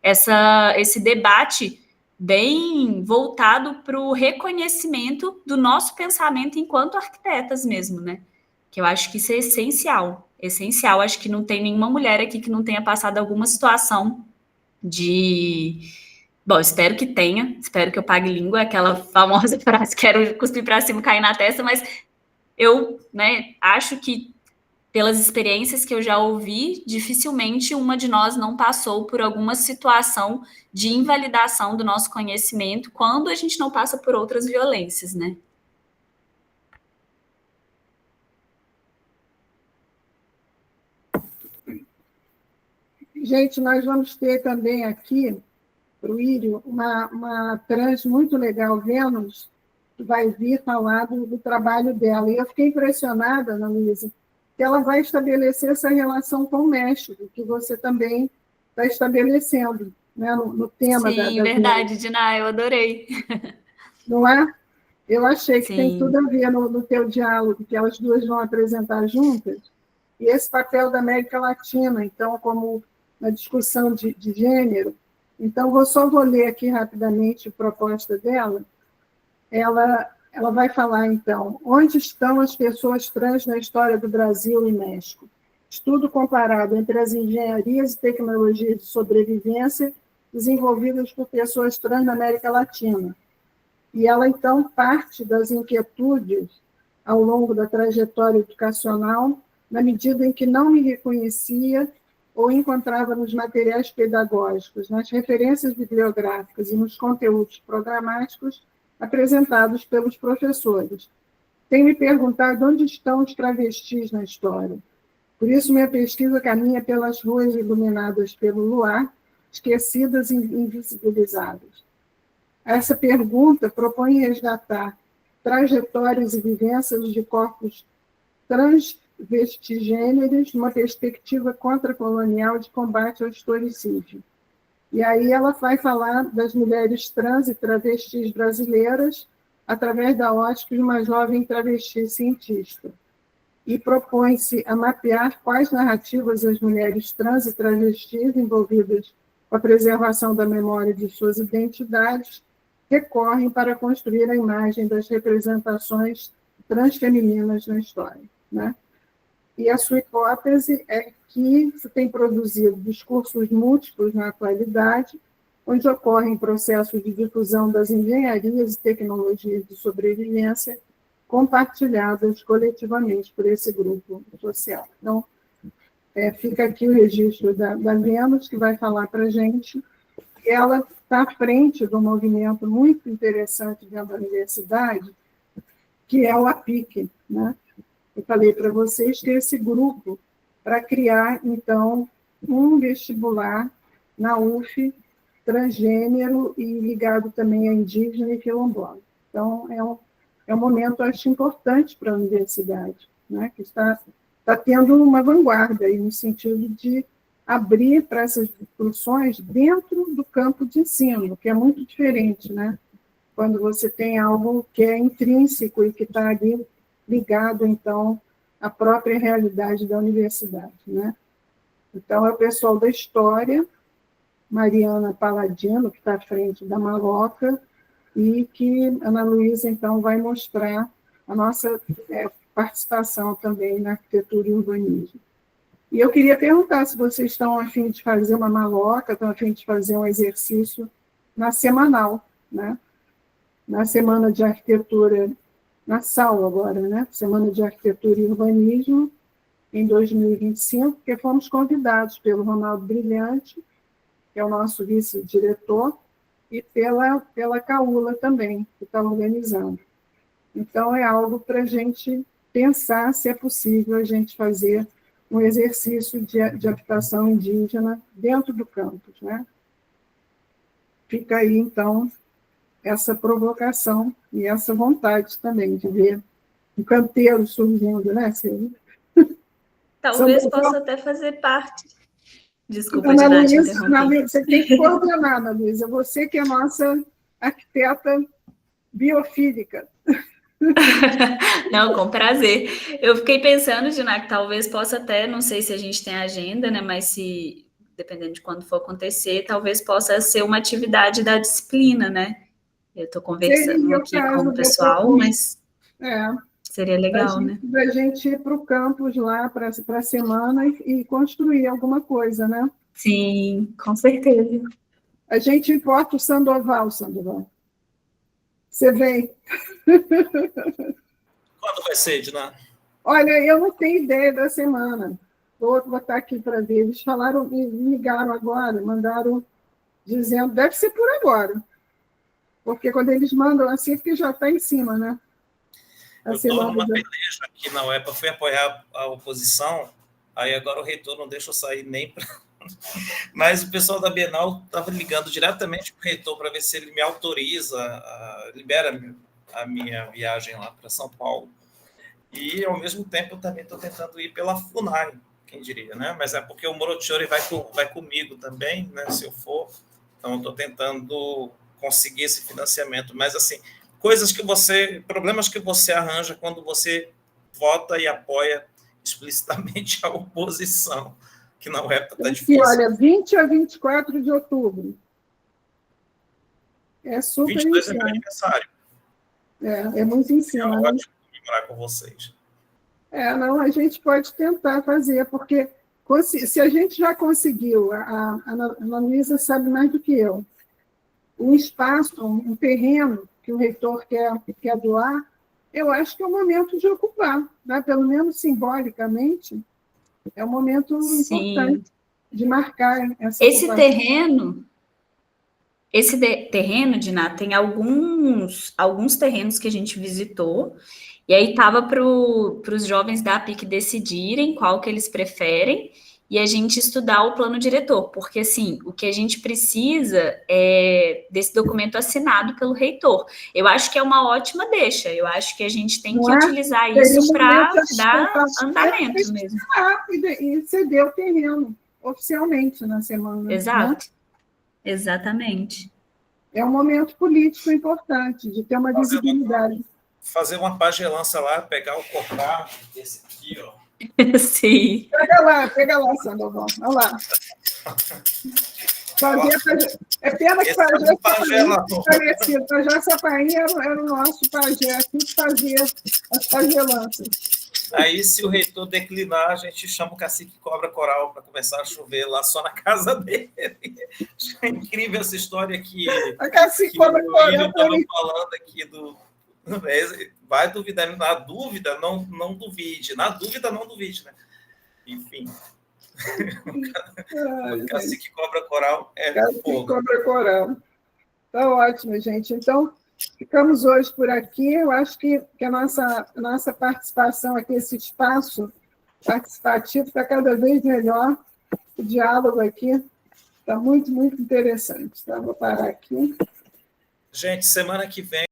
esse debate bem voltado para o reconhecimento do nosso pensamento enquanto arquitetas mesmo, né? Que eu acho que isso é essencial, essencial. Acho que não tem nenhuma mulher aqui que não tenha passado alguma situação de... Bom, espero que tenha, espero que eu pague língua, aquela famosa frase, quero cuspir para cima e cair na testa, mas eu, né, acho que pelas experiências que eu já ouvi, dificilmente uma de nós não passou por alguma situação de invalidação do nosso conhecimento quando a gente não passa por outras violências, né? Gente, nós vamos ter também aqui, para o Írio, uma trans muito legal, Vênus, que vai vir falar do trabalho dela. E eu fiquei impressionada, Ana Luísa, que ela vai estabelecer essa relação com o México, que você também está estabelecendo, né, no tema da verdade, Diná, eu adorei. Não é? Eu achei que Sim. tem tudo a ver no teu diálogo, que elas duas vão apresentar juntas, e esse papel da América Latina, então, como na discussão de gênero. Então, vou ler aqui rapidamente a proposta dela. Ela vai falar, então, onde estão as pessoas trans na história do Brasil e México? Estudo comparado entre as engenharias e tecnologias de sobrevivência desenvolvidas por pessoas trans na América Latina. E ela, então, parte das inquietudes ao longo da trajetória educacional, na medida em que não me reconhecia ou encontrava nos materiais pedagógicos, nas referências bibliográficas e nos conteúdos programáticos apresentados pelos professores. Tenho me perguntado onde estão os travestis na história. Por isso, minha pesquisa caminha pelas ruas iluminadas pelo luar, esquecidas e invisibilizadas. Essa pergunta propõe resgatar trajetórias e vivências de corpos transvestigêneros numa perspectiva contracolonial de combate ao historicídio. E aí ela vai falar das mulheres trans e travestis brasileiras através da ótica de uma jovem travesti cientista. E propõe-se a mapear quais narrativas as mulheres trans e travestis envolvidas com a preservação da memória de suas identidades recorrem para construir a imagem das representações transfemininas na história, né? e a sua hipótese é que se tem produzido discursos múltiplos na atualidade, onde ocorrem processos de difusão das engenharias e tecnologias de sobrevivência compartilhadas coletivamente por esse grupo social. Então, fica aqui o registro da Vênus, que vai falar para a gente. Ela está à frente de um movimento muito interessante dentro da universidade, que é o APIC, né? Eu falei para vocês que é esse grupo para criar, então, um vestibular na UF transgênero e ligado também a indígena e quilombola. Então, é um momento, acho, importante para a universidade, né? Que está tendo uma vanguarda aí, no sentido de abrir para essas discussões dentro do campo de ensino, que é muito diferente, né? Quando você tem algo que é intrínseco e que está ali ligado, então, à própria realidade da universidade, né? Então, é o pessoal da História, Mariana Paladino, que está à frente da Maloca, e que Ana Luísa, então, vai mostrar a nossa participação também na arquitetura e urbanismo. E eu queria perguntar se vocês estão a fim de fazer uma maloca, estão a fim de fazer um exercício na semanal, né? Na Semana de Arquitetura, na SAU agora, né? Semana de Arquitetura e Urbanismo, em 2025, porque fomos convidados pelo Ronaldo Brilhante, que é o nosso vice-diretor, e pela Caula também, que está organizando. Então, é algo para a gente pensar se é possível a gente fazer um exercício de habitação indígena dentro do campus, né? Fica aí, então, essa provocação e essa vontade também de ver um canteiro surgindo, né, Silvia? Talvez possa até fazer parte. Desculpa, Ana Diná, te Luísa, interromper. você tem que coordenar, Ana Luísa, você que é nossa arquiteta biofílica. Não, com prazer. Eu fiquei pensando, Diná, que talvez possa até, não sei se a gente tem agenda, né, mas se, dependendo de quando for acontecer, talvez possa ser uma atividade da disciplina, né? Eu estou conversando aqui com o pessoal, mas seria legal, né? Para a gente ir para o campus lá, para a semana, e construir alguma coisa, né? Sim, com certeza. A gente importa o Sandoval. Você vem? Quando vai ser, Diná? Olha, eu não tenho ideia da semana. Vou botar aqui para ver. Eles falaram, me ligaram agora, mandaram dizendo, deve ser por agora. Porque quando eles mandam assim, é porque já está em cima, né? Eu estou numa peleja aqui na UEPA, fui apoiar a oposição, aí agora o reitor não deixa eu sair nem para... Mas o pessoal da Bienal estava ligando diretamente para o reitor para ver se ele me autoriza, libera a minha viagem lá para São Paulo. E, ao mesmo tempo, eu também estou tentando ir pela FUNAI, quem diria, né? Mas é porque o Morotiori vai comigo também, né? Se eu for. Então, eu estou tentando conseguir esse financiamento. Mas, assim, problemas que você arranja quando você vota e apoia explicitamente a oposição, que na UEPA está difícil. Olha, 20 a 24 de outubro. É super 22 é meu aniversário. É muito em cima. É ótimo comemorar com vocês. Não, a gente pode tentar fazer, porque se a gente já conseguiu, a Ana Luísa sabe mais do que eu, um espaço, um terreno que o reitor quer doar, eu acho que é o momento de ocupar, né? Pelo menos simbolicamente, é um momento importante de marcar essa ocupação. Esse terreno, Diná, tem alguns terrenos que a gente visitou, e aí estava para os jovens da APIC decidirem qual que eles preferem, e a gente estudar o plano diretor, porque, assim, o que a gente precisa é desse documento assinado pelo reitor. Eu acho que é uma ótima deixa, eu acho que a gente tem que utilizar isso para dar andamento mesmo. E ceder o terreno, oficialmente, na semana. Exato, né? Exatamente. É um momento político importante, de ter uma visibilidade. Fazer uma pagelança lá, pegar o copar, esse aqui, ó. Sim. Pega lá, Sandoval. Olha lá. É pena que Pajé Sapainha era o nosso pajé aqui que fazia as pagelanças. Aí, se o reitor declinar, a gente chama o cacique Cobra Coral para começar a chover lá só na casa dele. É incrível essa história que A cacique que Cobra o Coral William estava também. falando aqui do... Vai duvidar, na dúvida, não duvide. Na dúvida, não duvide, né? Enfim, o cacique Cobra Coral é Cacique fogo. Cobra Coral. Tá ótimo, gente. Então, ficamos hoje por aqui. Eu acho que a nossa participação aqui, esse espaço participativo, está cada vez melhor. O diálogo aqui está muito, muito interessante. Tá? Vou parar aqui. Gente, semana que vem